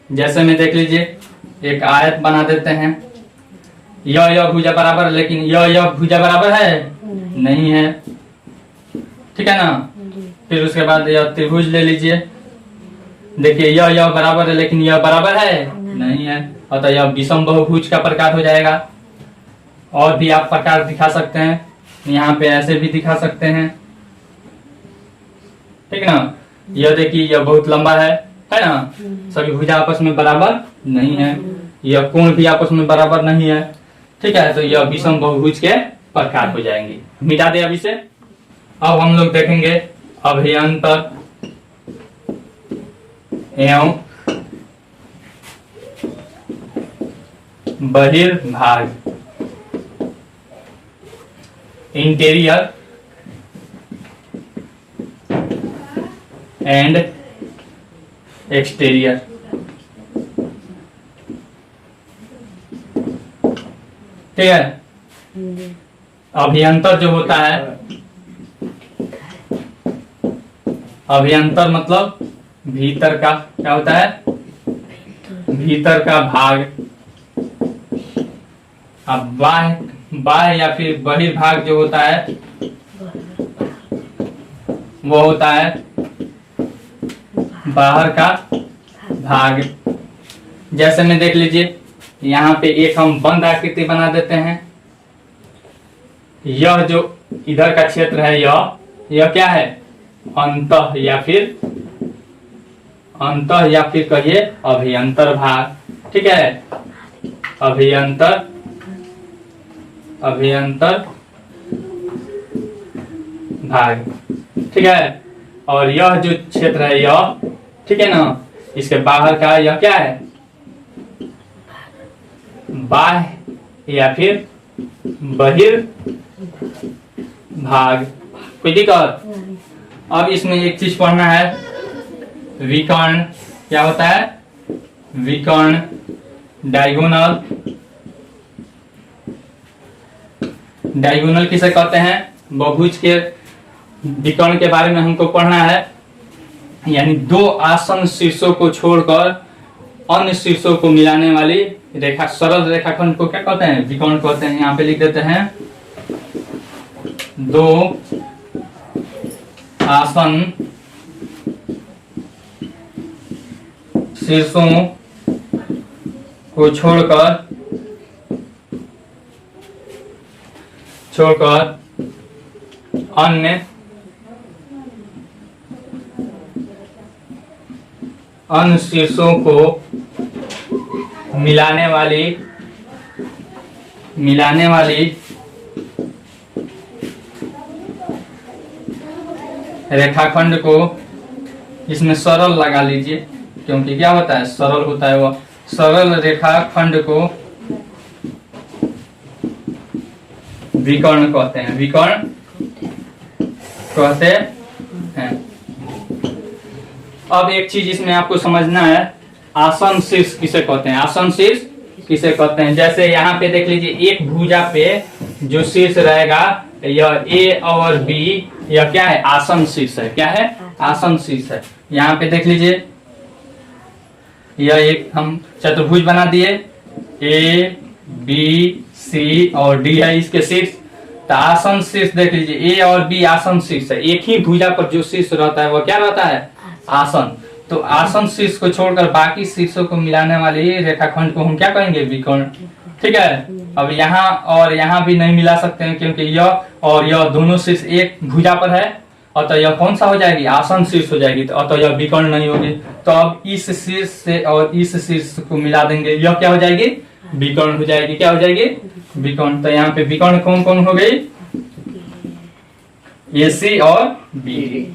जैसे में देख लीजिए, एक आयत बना देते हैं। यह भुजा बराबर है, लेकिन यह भुजा बराबर है नहीं है। ठीक है ना। फिर उसके बाद यह त्रिभुज ले लीजिए। देखिए, यह बराबर है, लेकिन यह बराबर है नहीं है। अतः यह विषम बहुभुज का प्रकार हो जाएगा। और भी आप प्रकार दिखा सकते हैं, यहाँ पे ऐसे भी दिखा सकते हैं। ठीक ना। यह देखिए, यह बहुत लंबा है ना। सभी भुजा आपस में बराबर नहीं है। यह कोण भी आपस में बराबर नहीं है। ठीक है। तो यह विषम बहुभुज के प्रकार हो जाएंगे। मिटा दे अभी से। अब हम लोग देखेंगे अभ्यंतर एवं बहिर्भाग, इंटीरियर एंड एक्सटीरियर। ठीक है। अभ्यंतर जो होता है, अभ्यंतर मतलब भीतर का, क्या होता है? भीतर का भाग। अब बाह्य या फिर बहिर्भाग जो होता है वो होता है बाहर का भाग। जैसे में देख लीजिए, यहाँ पे एक हम बंद आकृति बना देते हैं। यह जो इधर का क्षेत्र है, यह क्या है? अंतः या फिर अंतः या फिर कहिए अभियंतर भाग, ठीक है, अभियंतर भाग, ठीक है। और यह जो क्षेत्र है यह, ठीक है ना, इसके बाहर का यह क्या है, बाह्य या फिर बहिर्भाग। कोई दिक्कत? अब इसमें एक चीज पढ़ना है, विकर्ण क्या होता है, विकर्ण डायगोनल, डायगोनल किसे कहते हैं, बहुभुज के विकर्ण के बारे में हमको पढ़ना है, यानी दो आसन शीर्षों को छोड़कर अन्य शीर्षों को मिलाने वाली रेखा, सरल रेखाखंड को क्या कहते हैं, विकर्ण कहते हैं। यहाँ पे लिख देते हैं, दो आसन शीर्षों को छोड़कर अन्य शीर्षों को मिलाने वाली रेखाखंड को, इसमें सरल लगा लीजिए क्योंकि क्या होता है, सरल होता है, वो सरल रेखाखंड को विकर्ण कहते हैं, विकर्ण कहते हैं। अब एक चीज इसमें आपको समझना है, आसन शीर्ष किसे कहते हैं, आसन शीर्ष किसे कहते हैं। जैसे यहाँ पे देख लीजिए, एक भुजा पे जो शीर्ष रहेगा यह ए और बी, यह क्या है, आसन शीर्ष है, क्या है, आसन शीर्ष है। यहाँ पे देख लीजिए, यह एक हम चतुर्भुज बना दिए, ए बी सी और डी है इसके शीर्ष। तो आसन शीर्ष देख लीजिए, ए और बी आसन शीर्ष है, एक ही भुजा पर जो शीर्ष रहता है वो क्या रहता है, आसन। तो आसन शीर्ष को छोड़कर बाकी शीर्षों को मिलाने वाली रेखाखंड को हम क्या कहेंगे, विकर्ण, ठीक है। अब यहाँ और यहाँ भी नहीं मिला सकते हैं क्योंकि यह और यह दोनों शीर्ष एक भुजा पर है, अतः यह कौन सा हो जाएगी, आसन शीर्ष हो जाएगी, तो अतः यह विकर्ण नहीं होगी। तो अब इस शीर्ष से और इस शीर्ष को मिला देंगे, यह क्या हो जाएगी, विकर्ण हो जाएगी, क्या हो जाएगी, विकर्ण। तो यहाँ पे विकर्ण कौन कौन हो गई, AC और BD,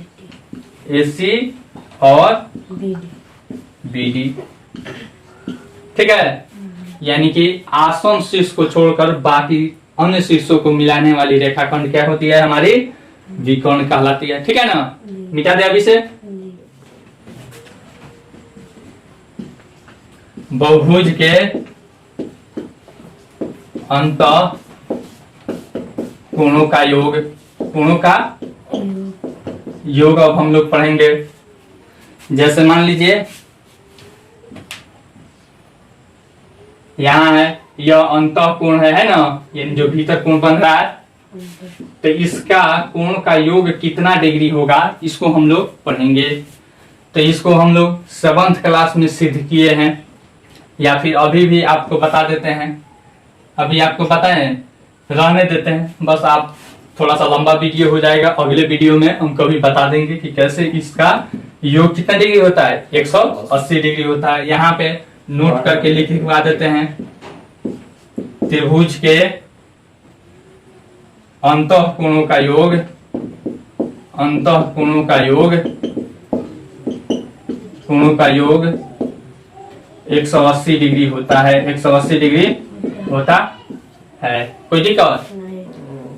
AC और BD, ठीक है। यानी कि आसन शीर्ष को छोड़कर बाकी अन्य शीर्षों को मिलाने वाली रेखाखंड क्या होती है, हमारी विकर्ण कहलाती है, ठीक है ना। मिटा दे अभी से। बहुभुज के अंतः कोणों का योग, कोणों का योग अब हम लोग पढ़ेंगे। जैसे मान लीजिए यहाँ है, यह अंतः कोण है ना, ये जो भीतर कोण बन रहा है, तो इसका कोण का योग कितना डिग्री होगा, इसको हम लोग पढ़ेंगे। तो इसको हम लोग 7th क्लास में सिद्ध किए हैं, या फिर अभी भी आपको बता देते हैं, अभी आपको पता है, रहने देते हैं, बस आप थोड़ा सा लंबा वीडियो हो जाएगा, अगले वीडियो में हम कभी बता देंगे कि कैसे इसका योग कितना डिग्री होता है, 180 डिग्री होता है। यहाँ पे नोट करके लिखवा देते हैं, त्रिभुज के अंतः कोणों का योग, अंतः कोणों का योग, कोणों का योग 180 डिग्री होता है, 180 डिग्री होता है। कोई दिक्कत?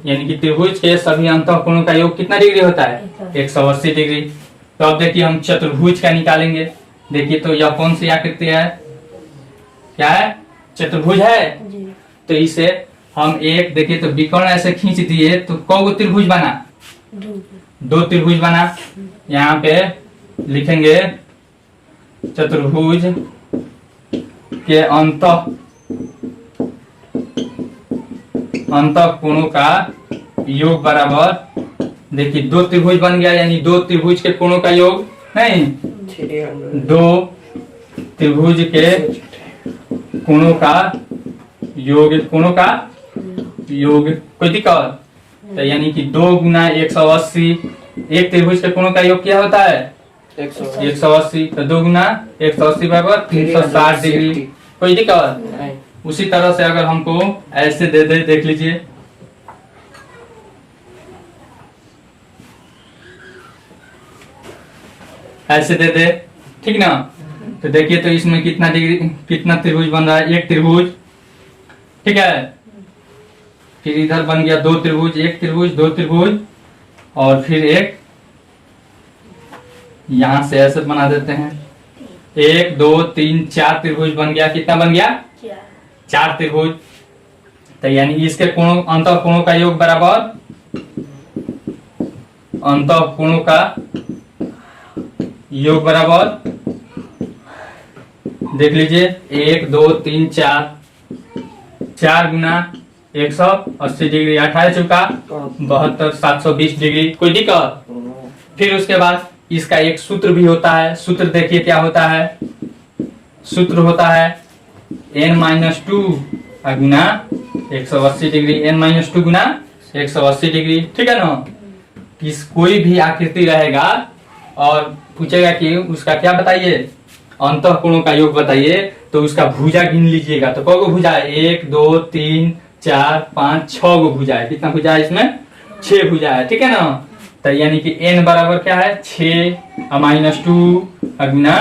यानी कि त्रिभुज के सभी अंतः कोणों का योग कितना डिग्री होता है, 180 डिग्री। तो अब देखिए हम चतुर्भुज का निकालेंगे। देखिए तो यह कौन सी आकृति है, क्या है, चतुर्भुज है। तो इसे हम एक, देखिए तो विकर्ण ऐसे खींच दिए तो कौ त्रिभुज बना, 2 त्रिभुज बना। यहाँ पे लिखेंगे चतुर्भुज के अंतः कोणों का योग बराबर, देखिए 2 त्रिभुज बन गया, यानी 2 त्रिभुज के कोणों का योग, नहीं 2 त्रिभुज के कोणों का योग, कोणों का योग। कोई दिक्कत? तो यानी कि 2 गुना 180, एक त्रिभुज के कोणों का योग क्या होता है, 180, तो 2 गुना 180 बराबर 360 डिग्री। कोई दिक्कत नहीं। उसी तरह से अगर हमको ऐसे दे दे, देख लीजिए, ऐसे दे दे, ठीक ना। तो देखिए तो इसमें कितना डिग्री, कितना त्रिभुज बन रहा है, एक त्रिभुज, ठीक है। फिर इधर बन गया 2 त्रिभुज, एक त्रिभुज, 2 त्रिभुज, और फिर एक यहां से ऐसे बना देते हैं, 1 2 3 4 त्रिभुज बन गया। कितना बन गया? 4 त्रिभुज। तो यानी इसके कोणों, अंतः कोणों का योग बराबर अंतः कोणों का योग बराबर, देख लीजिए, 1 2 3 4, 4 गुना 180 डिग्री, 18 चुका 72, 720 डिग्री। कोई दिक्कत? फिर उसके बाद इसका एक सूत्र भी होता है। सूत्र देखिए क्या होता है, सूत्र होता है n-2 गुना 180 डिग्री, n-2 गुना 180 डिग्री, ठीक है ना। किस कोई भी आकृति रहेगा और पूछेगा कि उसका क्या बताइए, अंतः कोणों का योग बताइए, तो उसका भुजा गिन लीजिएगा। तो कौन भुजा है? 1 2 3 4 5 6 गो भुजा है। कितना भुजा है इसमें? 6 भुजा है, ठीक है ना। तो यानी कि n बराबर क्या है? 6-2 गुना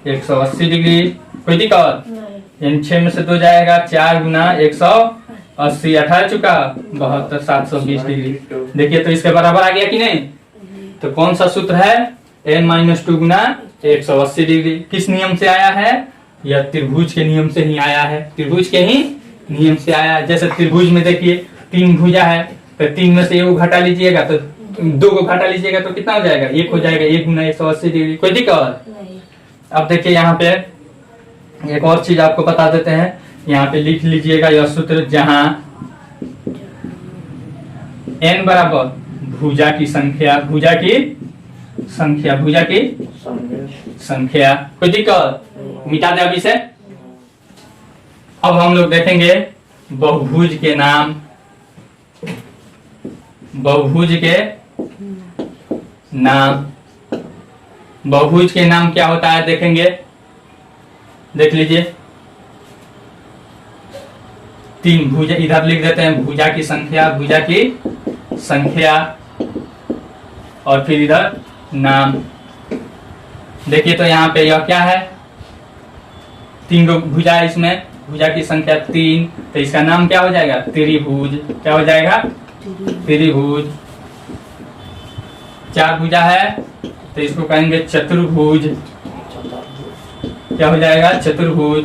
180 डिग्री। कोई दिक्कत? n 6 में से 2 जाएगा, 4 गुना 180, 18 चुका 72, 720 डिग्री। देखिए तो इसके बराबर आ गया कि नहीं। तो कौन सा सूत्र है? n-2 गुना 180 डिग्री। किस नियम से आया है? यह त्रिभुज के नियम से ही आया है, त्रिभुज के ही नियम से आया है। जैसे त्रिभुज में देखिए 3 भुजा है, तो 3 में से 1 घटा लीजिएगा, तो 2 को घटा लीजिएगा तो कितना हो जाएगा? 1 हो जाएगा, 1 गुना 180 डिग्री। कोई दिक्कत? अब देखिए यहाँ पे एक और चीज आपको बता देते हैं, यहाँ पे लिख लीजिएगा यह सूत्र, जहां n बराबर भुजा की संख्या, भुजा की संख्या, भुजा की संख्या। कोई दिक्कत? मिटा दे अभी से। अब हम लोग देखेंगे बहुभुज के नाम। बहुभुज के नाम, बहुभुज के नाम क्या होता है देखेंगे, देख लीजिए। 3 भुजा इधर लिख देते हैं, भुजा की संख्या, भुजा की संख्या, और फिर इधर नाम। देखिए तो यहाँ पे यह क्या है? 3 भुजा है इसमें, भुजा की संख्या 3, तो इसका नाम क्या हो जाएगा? त्रिभुज। क्या हो जाएगा? त्रिभुज। 4 भुजा है तो इसको कहेंगे चतुर्भुज। क्या हो जाएगा? चतुर्भुज।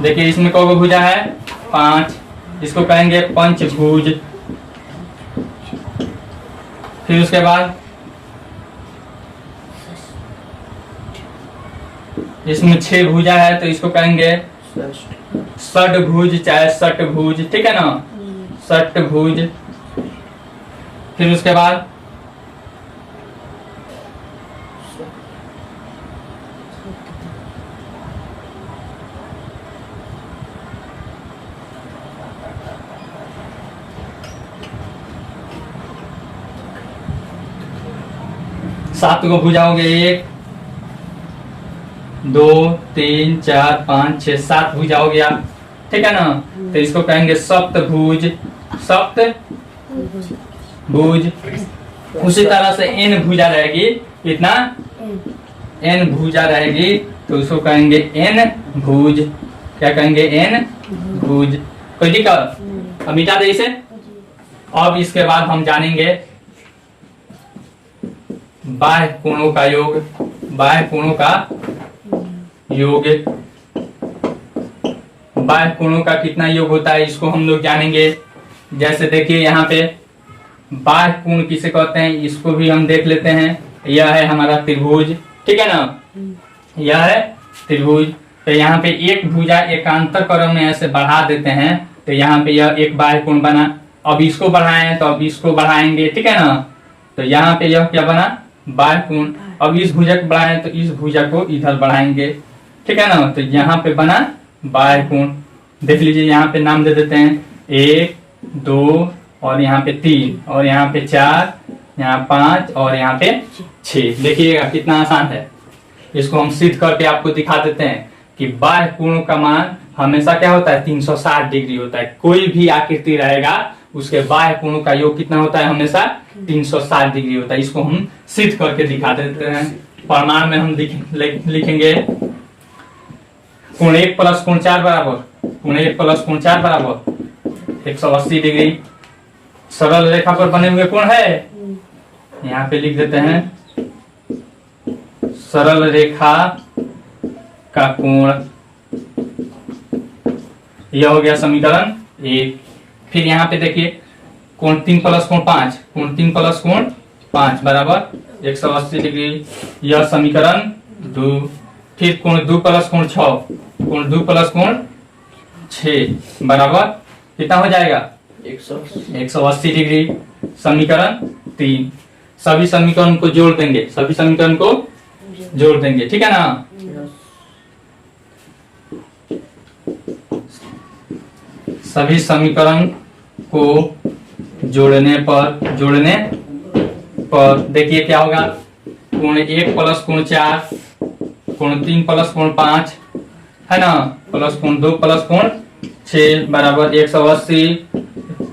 देखिए इसमें कौन भुजा है? 5, इसको कहेंगे पंचभुज। फिर उसके बाद इसमें 6 भुजा है तो इसको कहेंगे षटभुज, चाहे षटभुज, ठीक है ना, षटभुज। फिर उसके बाद सात गो भुजा हो गए, 1 2 3 4 5 6 7 भुजा हो गया, ठीक है ना। तो इसको कहेंगे सप्तभुज, सप्तभुज। उसी तरह से n भुजा रहेगी, कितना? n भुजा रहेगी तो उसको कहेंगे n भुज। क्या कहेंगे? n भुज। कोई दिक्कत? अब मिटा दे इसे। अब इसके बाद हम जानेंगे बाह्य कोणों का योग, बाह्य कोणों का योग। बाह्य कोणों का कितना योग होता है इसको हम लोग जानेंगे। जैसे देखिए यहाँ पे बाह्य कोण किसे कहते हैं इसको भी हम देख लेते हैं। यह है हमारा त्रिभुज, ठीक है ना, यह है त्रिभुज। तो यहाँ पे एक भुजा एकांतर क्रम में ऐसे बढ़ा देते हैं तो यहाँ पे यह एक बाह्य कोण बना। अब इसको बढ़ाएं तो अब इसको बढ़ाएंगे, ठीक है ना। तो यहाँ पे यह क्या बना? बाह्य कोण। अब इस भुजा को बढ़ाएं तो इस भुजा को इधर बढ़ाएंगे, ठीक है ना। तो यहाँ पे बना बाह्य कोण। देख लीजिए यहाँ पे नाम दे देते हैं 1 2 और यहाँ पे 3 और यहाँ पे 4 यहाँ 5 और यहाँ पे 6। देखिएगा कितना आसान है। इसको हम सिद्ध करके आपको दिखा देते हैं कि बाह्य कोण का मान हमेशा क्या होता है, 360 डिग्री होता है। कोई भी आकृति रहेगा उसके बाह्य कोणों का योग कितना होता है, हमेशा 360 डिग्री होता है। इसको हम सिद्ध करके दिखा देते हैं। प्रमाण में हम लिखेंगे कोण 1 प्लस कोण 4 बराबर, कोण 1 प्लस कोण 4 बराबर 180 डिग्री। सरल रेखा पर बने हुए कोण है, यहाँ पे लिख देते हैं सरल रेखा का कोण। यह हो गया समीकरण 1। फिर यहाँ पे देखिए कोण 3 प्लस कोण 5, कोण 3 प्लस कोण 5 बराबर 180 डिग्री। यह समीकरण 2। फिर कोण 2 प्लस कोण 6, कोण 2 प्लस कोण 6 बराबर कितना हो जाएगा, 180 डिग्री। समीकरण 3। सभी समीकरण को जोड़ देंगे, सभी समीकरण को जोड़ देंगे, ठीक है ना। सभी समीकरण को जोड़ने पर देखिए क्या होगा, कोण 1 प्लस कोण 4, कोण 3 प्लस कोण 5 है ना, प्लस कोण 2 प्लस कोण 6 बराबर 180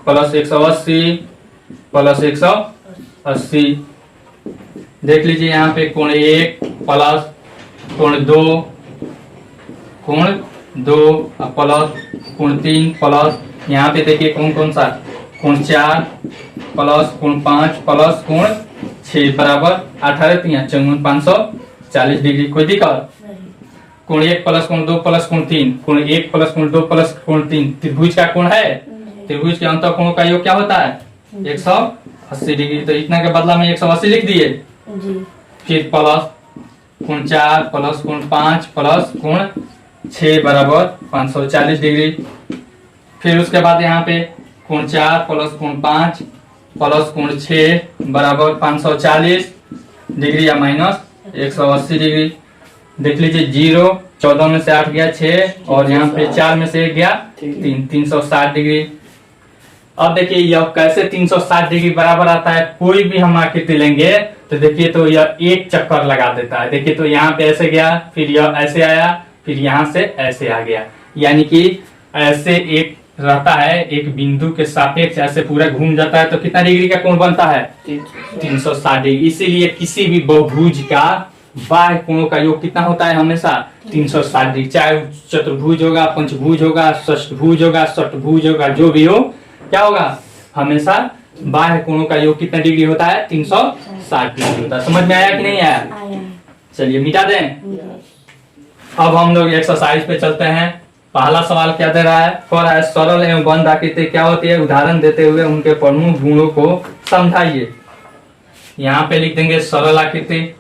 प्लस 180 प्लस 180। देख लीजिए यहाँ पे कोण 1 प्लस कोण 2 प्लस कोण 3 प्लस यहाँ पे देखिए कौन कौन सा, कोण 4 प्लस कोण 5 प्लस कोण 6 बराबर 18 3 54 540 डिग्री। कोई दिक्कत, कोण 1 प्लस कोण 2 प्लस कोण 3, कोण 1 प्लस कोण 2 प्लस कोण 3 त्रिभुज का कोण है। त्रिभुज के अंत कोणों का योग क्या होता है, 180 डिग्री। तो इतना के बदला में 180 लिख दिए। फिर प्लस कोण 4 प्लस कोण 5 प्लस कोण 6 बराबर 540 डिग्री। फिर उसके बाद यहाँ पे कोण 4 प्लस कोण 5 प्लस कोण 6 बराबर 540 डिग्री या माइनस 180 डिग्री। देख लीजिए 0, 14 में से 8 गया 6 और यहाँ पे 4 में से 1 गया 3, 360 डिग्री। अब देखिए यह कैसे 360 डिग्री बराबर आता है। कोई भी हम आकृति लेंगे तो देखिए तो यह एक चक्कर लगा देता है। देखिए तो यहाँ पे ऐसे गया, फिर यह ऐसे आया, फिर यहाँ से ऐसे आ गया, यानी कि ऐसे एक रहता है, एक बिंदु के सापेक्ष ऐसे पूरा घूम जाता है। तो कितना डिग्री का कोण बनता है, 360 डिग्री। इसीलिए किसी भी बहुभुज का बाह्य कोणों का योग कितना होता है, हमेशा 360 डिग्री। चाहे चतुर्भुज होगा, पंचभुज होगा, षष्ठभुज होगा, षटभुज होगा, जो भी हो, क्या होगा, हमेशा बाह्य कोणों का योग कितना डिग्री होता है, 360 डिग्री होता है। समझ में आया कि नहीं आया? चलिए मिटा दें। अब हम लोग एक्सरसाइज पे चलते हैं। पहला सवाल क्या दे रहा है, कह रहा है सरल एवं बंद आकृति क्या होती है, उदाहरण देते हुए उनके प्रमुख गुणों को समझाइए। यहाँ पे लिख देंगे सरल आकृति।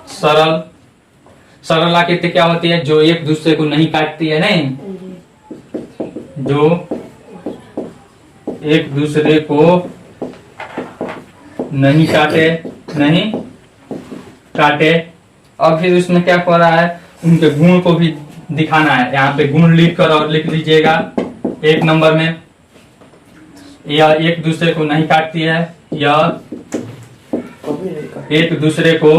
सरल आकृति क्या होती है, जो एक दूसरे को नहीं काटती है, नहीं, जो एक दूसरे को नहीं काटे। और फिर उसमें क्या कह रहा है, उनके गुण को भी दिखाना है। यहाँ पे गुण लिख कर और लिख लीजिएगा 1 नंबर में। यह एक दूसरे को नहीं काटती है, यह एक दूसरे को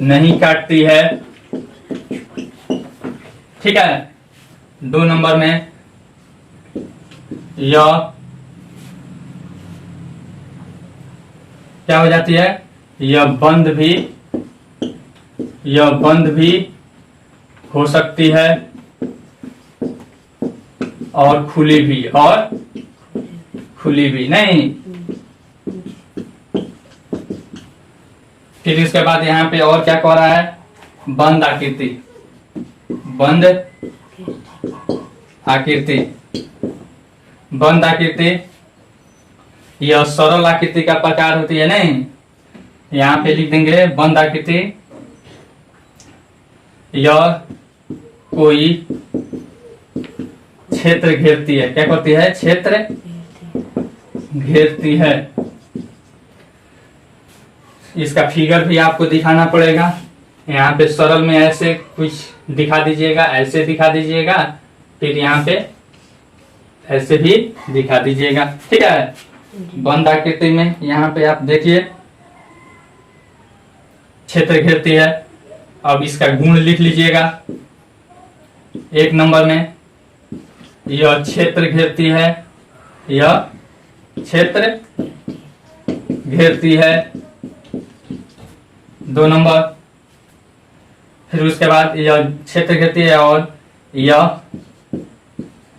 नहीं काटती है, ठीक है। 2 नंबर में यह क्या हो जाती है, यह बंद भी हो सकती है और खुली भी नहीं। फिर इसके बाद यहाँ पे और क्या कह रहा है, बंद आकृति यह सरल आकृति का प्रकार होती है, नहीं। यहाँ पे लिख देंगे बंद आकृति, यह कोई क्षेत्र घेरती है। क्या करती है, क्षेत्र घेरती है। इसका फिगर भी आपको दिखाना पड़ेगा। यहाँ पे सरल में ऐसे कुछ दिखा दीजिएगा, ऐसे दिखा दीजिएगा, फिर यहाँ पे ऐसे भी दिखा दीजिएगा, ठीक है। बंद आकृति में यहाँ पे आप देखिए क्षेत्र घेरती है। अब इसका गुण लिख लीजिएगा 1 नंबर में, यह क्षेत्र घेरती है, यह क्षेत्र घेरती है 2 नंबर। फिर उसके बाद यह क्षेत्र घेरती है और यह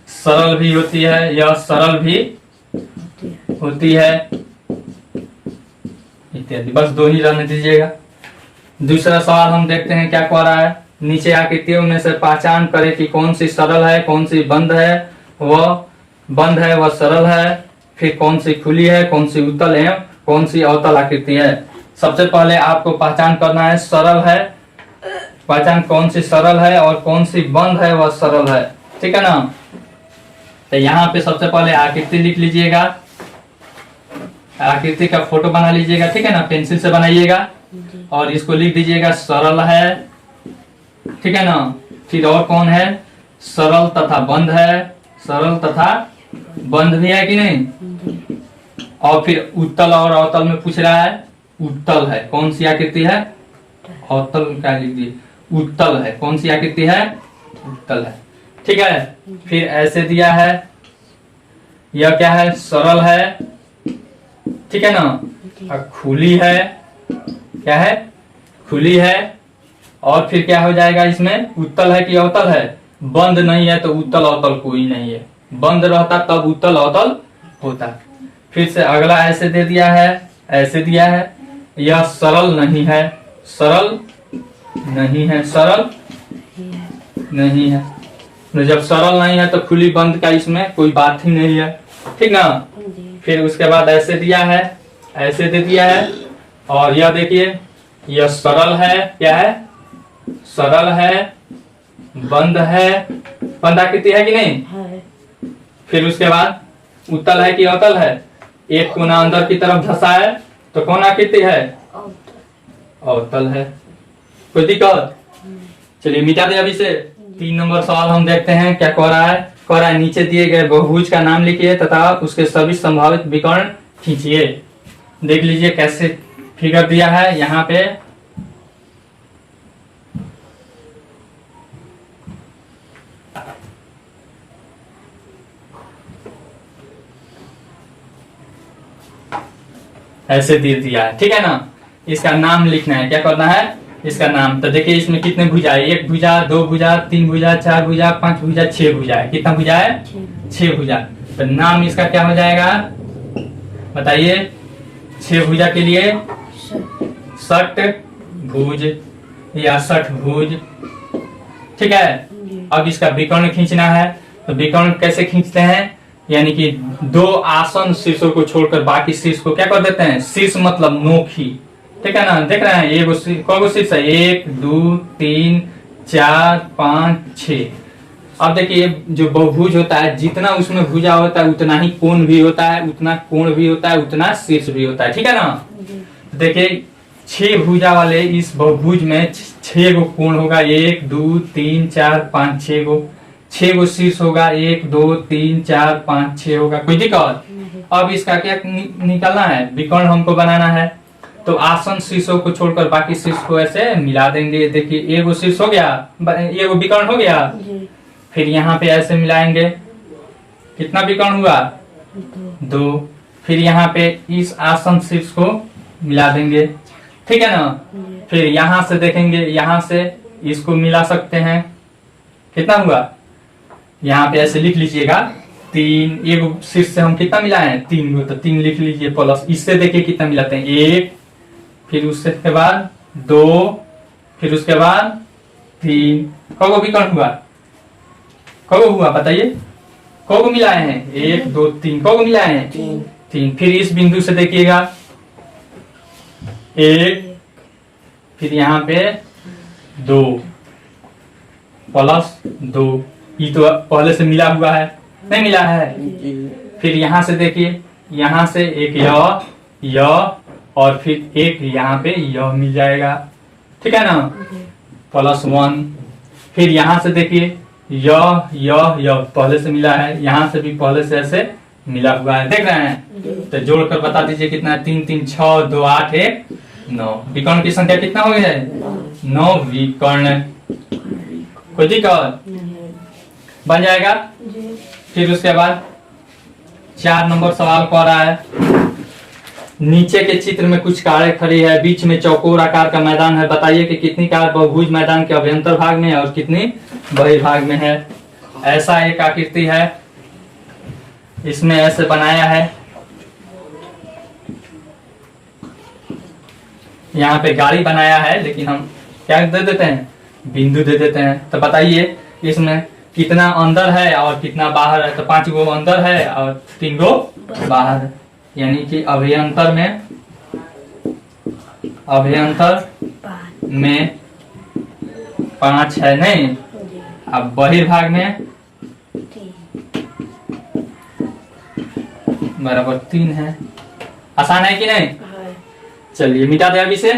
सरल भी होती है, यह सरल भी होती है इत्यादि। बस 2 ही रहने दीजिएगा। दूसरा सवाल हम देखते हैं क्या कह रहा है। नीचे आकृतियों में से पहचान करें कि कौन सी सरल है, कौन सी बंद है, वह बंद है वह सरल है, फिर कौन सी खुली है, कौन सी उत्तल है, कौन सी अवतल आकृति है। सबसे पहले आपको पहचान करना है सरल है, पहचान कौन सी सरल है और कौन सी बंद है वह सरल है, ठीक है ना। तो यहाँ पे सबसे पहले आकृति लिख लीजिएगा, आकृति का फोटो बना लीजिएगा, ठीक है ना, पेंसिल से बनाइएगा और इसको लिख दीजिएगा सरल है, ठीक है ना। फिर और कौन है, सरल तथा बंद है, सरल तथा बंद भी है कि नहीं। और फिर उत्तल और अवतल में पूछ रहा है, उत्तल है, कौन सी आकृति है, अवतल क्या लिख दिए, उत्तल है, कौन सी आकृति है, उत्तल है, ठीक है। फिर ऐसे दिया है, यह क्या है, सरल है, ठीक है ना। और खुली है, क्या है, खुली है। और फिर क्या हो जाएगा इसमें, उत्तल है कि अवतल है, बंद नहीं है तो उत्तल अवतल कोई नहीं है, बंद रहता तब उत्तल अवतल होता। फिर से अगला ऐसे दे दिया है, ऐसे दिया है, यह सरल नहीं है, सरल नहीं है, सरल नहीं है। तो जब सरल नहीं है तो खुली बंद का इसमें कोई बात ही नहीं है, ठीक ना। फिर उसके बाद ऐसे दिया है, ऐसे दे दिया है। और यह देखिए, यह सरल है, क्या है, सरल है, बंद है, बंद आकृति है कि नहीं है। फिर उसके बाद उत्तल है कि अवतल है, एक कोना अंदर की तरफ धसा है तो कौन आकृति है, अवतल है। कोई दिक्कत, चलिए मिटा दे अभी से। 3 नंबर सवाल हम देखते हैं क्या कह रहा है। कह रहा है नीचे दिए गए बहुभुज का नाम लिखिए तथा उसके सभी संभावित विकर्ण खींचिए। देख लीजिए कैसे फिगर दिया है यहाँ पे। ऐसे दे दिया है, ठीक है ना। इसका नाम लिखना है, क्या करना है, इसका नाम। तो देखिए इसमें कितने भुजा है, 1 भुजा, 2 भुजा, 3 भुजा, 4 भुजा, 5 भुजा, 6 भुजा है। कितना भुजा है, 6 भुजा। तो नाम इसका क्या हो जाएगा बताइए, 6 भुजा के लिए षटभुज या षटभुज, ठीक है। अब इसका विकर्ण खींचना है, तो विकर्ण कैसे खींचते हैं, यानी कि 2 आसन शीर्षों को छोड़कर बाकी शीर्ष को क्या कर देते हैं, शीर्ष मतलब नोखी, ठीक है ना। देख रहे हैं एगो शीर्ष है, 1 2 3 4 5 6। अब देखिए जो बहुभुज होता है, जितना उसमें भुजा होता है उतना ही कोण भी होता है, उतना कोण भी होता है, उतना शीर्ष भी होता है, ठीक है ना। देखिए 6 भुजा वाले इस बहुभुज में 6 गो कोण होगा, 1 2 3 4 5 6 गो, 6 गो शीर्ष होगा, 1 2 3 4 5 6 होगा। कोई दिक्कत। अब इसका क्या निकालना है, विकर्ण हमको बनाना है। तो आसन शीर्षों को छोड़कर बाकी शीर्ष को ऐसे मिला देंगे। देखिए एगो शीर्ष हो गया, एगो विकर्ण हो गया। फिर यहाँ पे ऐसे मिलाएंगे, कितना विकर्ण हुआ, 2। फिर यहाँ पे इस आसन शीर्ष को मिला देंगे, ठीक है ना। फिर यहाँ से देखेंगे, यहाँ से इसको मिला सकते हैं, कितना हुआ, यहाँ पे ऐसे लिख लीजिएगा 3। एगो शीर्ष से हम कितना मिलाए हैं, 3 गो, तो 3 लिख लीजिए प्लस इससे देखिए कितना मिलाते हैं, 1, फिर उसके बाद 2, फिर उसके बाद 3। कब विकर्ण हुआ, कब हुआ बताइए, कब मिलाए हैं, 1 2 3, कब मिलाए हैं, 3। फिर इस बिंदु से देखिएगा 1, फिर यहाँ पे 2 प्लस 2, ये तो पहले से मिला हुआ है, नहीं मिला है। फिर यहाँ से देखिए, यहाँ से एक यह और फिर एक यहाँ पे यह मिल जाएगा, ठीक है ना, +1। फिर यहाँ से देखिए यह पहले से मिला है, यहाँ से भी पहले से ऐसे मिला हुआ है, देख रहे हैं। तो जोड़कर बता दीजिए कितना है। 3 3 6 2 8 1 9। विकर्ण की संख्या कितना हो गया है? 9 विकर्ण। कोई दिक्कत बन जाएगा। फिर उसके बाद 4 नंबर सवाल कह रहा है, नीचे के चित्र में कुछ कारें खड़ी है, बीच में चौकोर आकार का मैदान है, बताइए कि कितनी कार बहुभुज मैदान के अभ्यंतर भाग में है और कितनी बहिर्भाग में है। ऐसा एक आकृति है, इसमें ऐसे बनाया है, यहाँ पे गाड़ी बनाया है, लेकिन हम क्या दे देते हैं? बिंदु दे देते हैं। तो बताइए इसमें कितना अंदर है और कितना बाहर है। तो 5 गो अंदर है और 3 गो बाहर है, यानी कि अभ्यंतर में 5 है नहीं। अब बहिर्भाग में बराबर 3 है। आसान है कि नहीं? चलिए मिटा दे अभी से।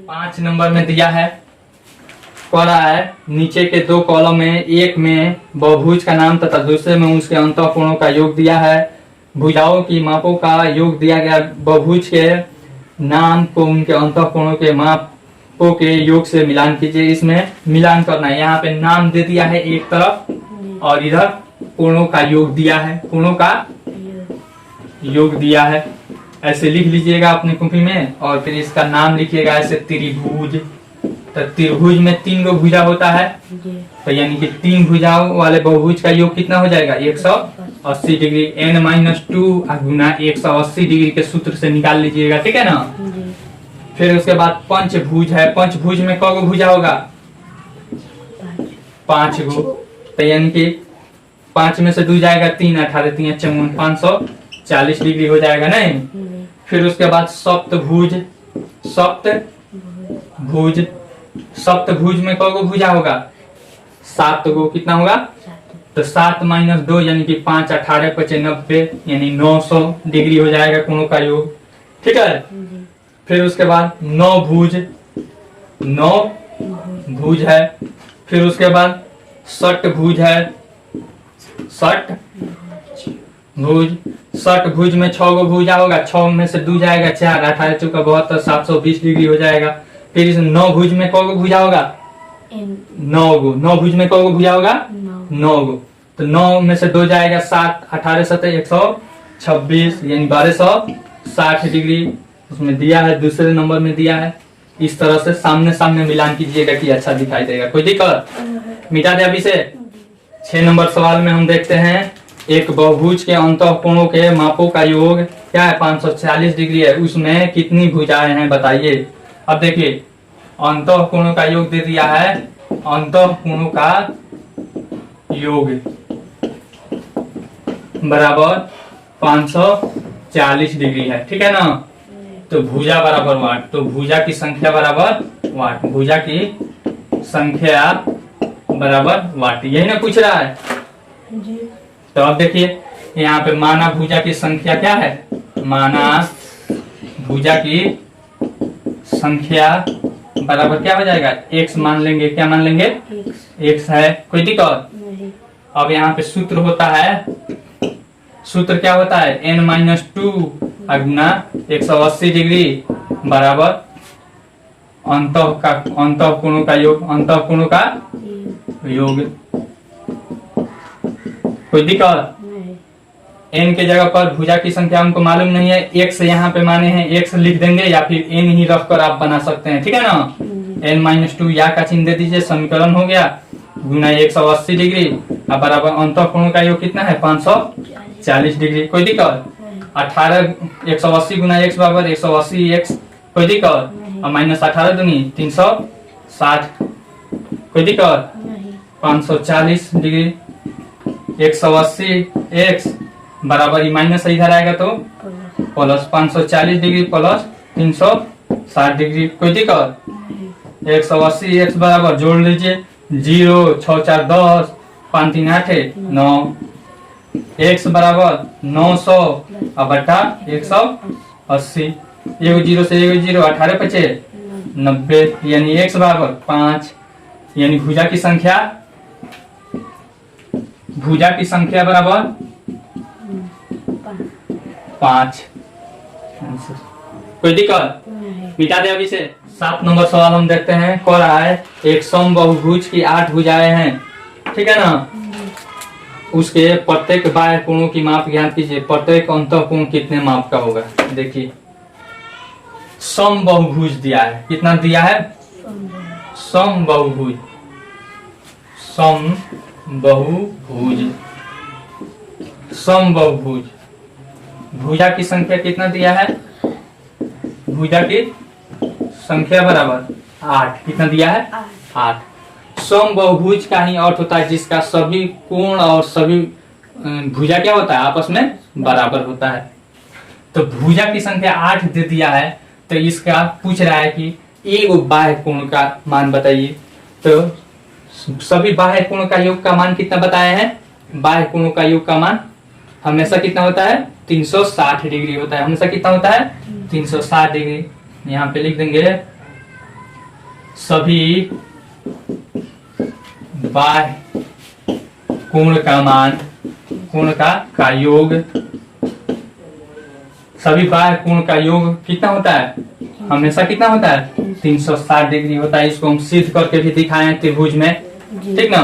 5 नंबर में दिया है, कह रहा है नीचे के 2 कॉलम में, एक में बहुभुज का नाम तथा दूसरे में उसके अंतःकोणों का योग दिया है। भुजाओं की मापों का योग दिया गया। बहुभुज के नाम को उनके अंतःकोणों के मापों के योग से मिलान कीजिए। इसमें मिलान करना है। यहाँ पे नाम दे दिया है एक तरफ और इधर कोणों का योग दिया है, कोणों का योग दिया है। ऐसे लिख लीजिएगा अपनी कॉपी में और फिर इसका नाम लिखिएगा ऐसे त्रिभुज। तो त्रिभुज में 3 गो भुजा होता है, तो यानी कि 3 भुजाओं वाले बहुभुज का योग कितना हो जाएगा? 180 डिग्री। n-2 गुना 180 डिग्री के सूत्र से निकाल लीजिएगा, ठीक है ना। फिर उसके बाद पंचभुज है। पंचभुज में कौ गो भुजा होगा? 5 गो। तो यानी कि 5 में से 2 जाएगा 3, 18 3 54, 540 डिग्री हो जाएगा नहीं। फिर उसके बाद सप्तभुज। सप्तभुज में कौ गो भुजा होगा? 7 गो। कितना होगा? तो 7 - 2 यानी कि 5, 18 5 90 यानी 900 डिग्री हो जाएगा कोणों का योग, ठीक है। फिर उसके बाद 9 भुज है। फिर उसके बाद षटभुज है। षटभुज में 6 गो भुजा होगा। 6 में से 2 जाएगा 4, 18 × 4 = 72, 720 डिग्री हो जाएगा। फिर इस 9 भुज में कौ गो भुजा होगा? 9 गो। 9 भुज में कौ गो भुजा होगा? 9 गो। तो 9 में से 2 जाएगा 7, 18 7 126 यानी 1260 डिग्री उसमें दिया है, दूसरे नंबर में दिया है। इस तरह से सामने सामने मिलान कीजिएगा कि अच्छा दिखाई देगा। कोई दिक्कत? मिटा दे अभी से। 6 नंबर सवाल में हम देखते हैं, एक बहुभुज के अंतःकोणों के मापों का योग क्या है? 540 डिग्री है। उसमें कितनी भुजाएं हैं बताइए। अब देखिए अंतःकोणों का योग दे दिया है, अंतःकोणों का योग बराबर 540 डिग्री है, ठीक है ना। तो भुजा बराबर वाट, तो भुजा की संख्या बराबर वाट, भुजा की संख्या बराबर वाट, यही ना पूछ रहा है जी। तो अब देखिए यहाँ पे माना भुजा की संख्या क्या है? माना भुजा की संख्या बराबर क्या हो जाएगा? x मान लेंगे। क्या मान लेंगे? x है। कोई दिक्कत? अब यहाँ पे सूत्र होता है, सूत्र क्या होता है? n-2 गुना 180 डिग्री बराबर अंतःकोणों का योग, अंतःकोणों का योग। कोई दिक्कत? n के जगह पर भुजा की संख्या हमको मालूम नहीं है, x यहाँ पे माने हैं, x लिख देंगे या फिर n ही रखकर आप बना सकते हैं, ठीक है ना। n-2 या का चिन्ह दे दीजिए, समीकरण हो गया गुना 180 डिग्री अब बराबर अंतःकोणों का योग कितना है? 540 डिग्री। कोई दिक्कत? 18 180 गुना x बराबर 180 x। कोई दिक्कत? और -18 दूनी 360। कोई दिक्कत? 540 डिग्री 180 x बराबर ही माइनस इधर आएगा तो प्लस 540 डिग्री प्लस 360 डिग्री। कोई दिक्कत? 180 x बराबर जोड़ लीजिए 0 6 4 10 5 3 8 9 x बराबर 900 और बटा 180। एगो 0 से एगो 0 18 5 90 यानी x बराबर 5 यानी भुजा की संख्या भुजा की संख्या बराबर 5। कोई दिक्कत? मिटा दे अभी से। 7 नंबर सवाल हम देखते हैं। कह रहा है एक समबाहुभुज की 8 भुजाएं हैं, ठीक है ना। उसके प्रत्येक बाह्य कोणों की माप ज्ञात कीजिए। प्रत्येक अंतःकोण कितने माप का होगा? देखिए समबाहुभुज दिया है। कितना दिया है? समबाहुभुज। समबाहुभुज भुजा की संख्या कितना दिया है? भुजा की संख्या बराबर 8। कितना दिया है? 8। समबाहुभुज का ही अर्थ होता है जिसका सभी कोण और सभी भुजा क्या होता है? आपस में बराबर होता है। तो भुजा की संख्या 8 दे दिया है, तो इसका पूछ रहा है कि एक बाह्य कोण का मान बताइए। तो सभी बाह्य कोण का योग का मान कितना बताया है? बाह्य कोणों का योग का मान हमेशा कितना होता है? 360 डिग्री होता है। हमेशा कितना होता है? 360 डिग्री। यहाँ पे लिख देंगे सभी बाह्य कोण का मान, कोण का योग, सभी बाह्य कोण का योग कितना होता है? हमेशा कितना होता है? 360 डिग्री होता है। इसको हम सिद्ध करके भी दिखाए त्रिभुज में, ठीक ना।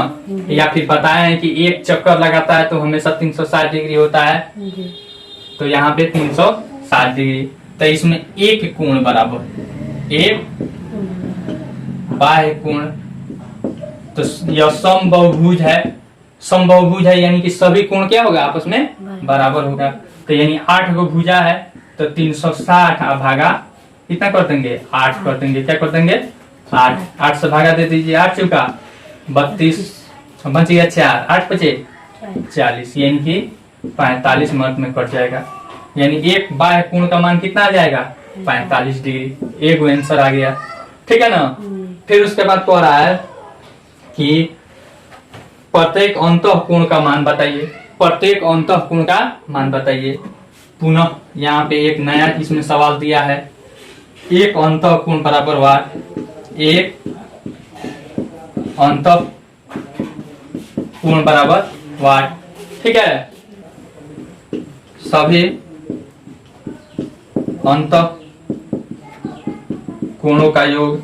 या फिर बताए हैं कि एक चक्कर लगाता है तो हमेशा 360 डिग्री होता है। तो यहाँ पे 360 डिग्री। तो इसमें एक कोण बराबर एक बाह्य कोण। तो यह समबाहुभुज है। समबाहुभुज है यानी कि सभी कोण क्या होगा? आपस में बराबर होगा। तो यानी 8 गो भुजा है तो 360 भागा कितना कर देंगे? 8 कर देंगे। क्या कर देंगे? 8। 8 से भागा दे दीजिए। 8 चुका 32, बच गया 4। 8 बचे 40, यानी कि 45 मिनट में कट जाएगा। यानी एक बाह्य कोण का मान कितना आ जाएगा? 45 डिग्री। एक आंसर आ गया, ठीक है ना। फिर उसके बाद कह रहा है कि प्रत्येक अंतःकोण का मान बताइए। प्रत्येक अंतःकोण का मान बताइए। पुनः यहाँ पे एक नया इसमें सवाल दिया है। एक अंतःकोण बराबर वाट। एक अंतःकोण बराबर वाट, ठीक है। सभी अंतःकोणों का योग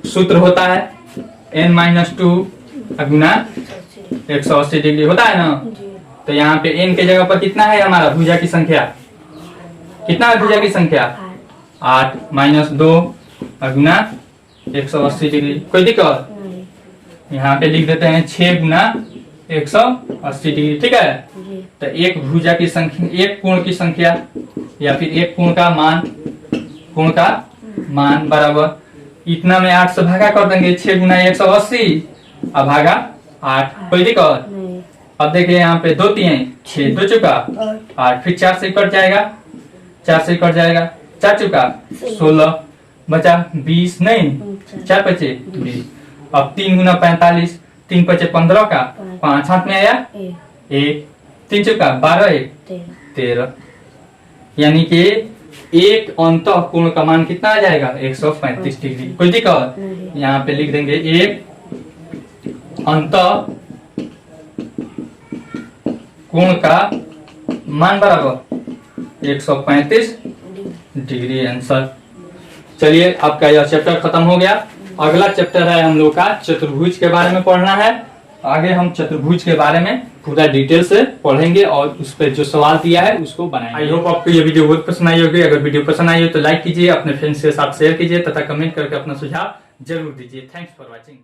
सूत्र होता है n-2 गुना 180 डिग्री होता है ना। तो यहाँ पे n के जगह पर कितना है हमारा? भुजा की संख्या कितना है? भुजा की संख्या 8 - 2 गुना 180 डिग्री। कोई दिक्कत? यहाँ पे लिख देते हैं 6 गुना 180 डिग्री, ठीक है। तो एक भुजा की संख्या, एक कोण की संख्या या फिर एक कोण का मान बराबर इतना में 8 से भागा कर देंगे। 6 गुना 180 अब भागा 8। कोई दिक्कत? अब देखिए यहाँ पे 2 3 6 2 चुका 8, फिर 4 से कट जाएगा। 4 से कट जाएगा। 4 चुका 16 बचा 20, नहीं 4 बचे 20। अब 3 गुना 45, 3 बचे 15 का 5 हाथ में आया 1, 3 चुका 12 1 13। यानी कि एक अंतःकोण का मान कितना आ जाएगा? 135 डिग्री। कोई दिक्कत? यहाँ पे लिख देंगे एक अंतःकोण का मान बराबर 135 डिग्री। आंसर। चलिए आपका यह चैप्टर खत्म हो गया। अगला चैप्टर है हम लोग का चतुर्भुज के बारे में पढ़ना है। आगे हम चतुर्भुज के बारे में पूरा डिटेल से पढ़ेंगे और उस पर जो सवाल दिया है उसको बनाएंगे। आई होप आपको ये वीडियो बहुत पसंद आई होगी। अगर वीडियो पसंद आई हो तो लाइक कीजिए, अपने फ्रेंड्स के साथ शेयर कीजिए तथा कमेंट करके अपना सुझाव जरूर दीजिए। Thanks for watching.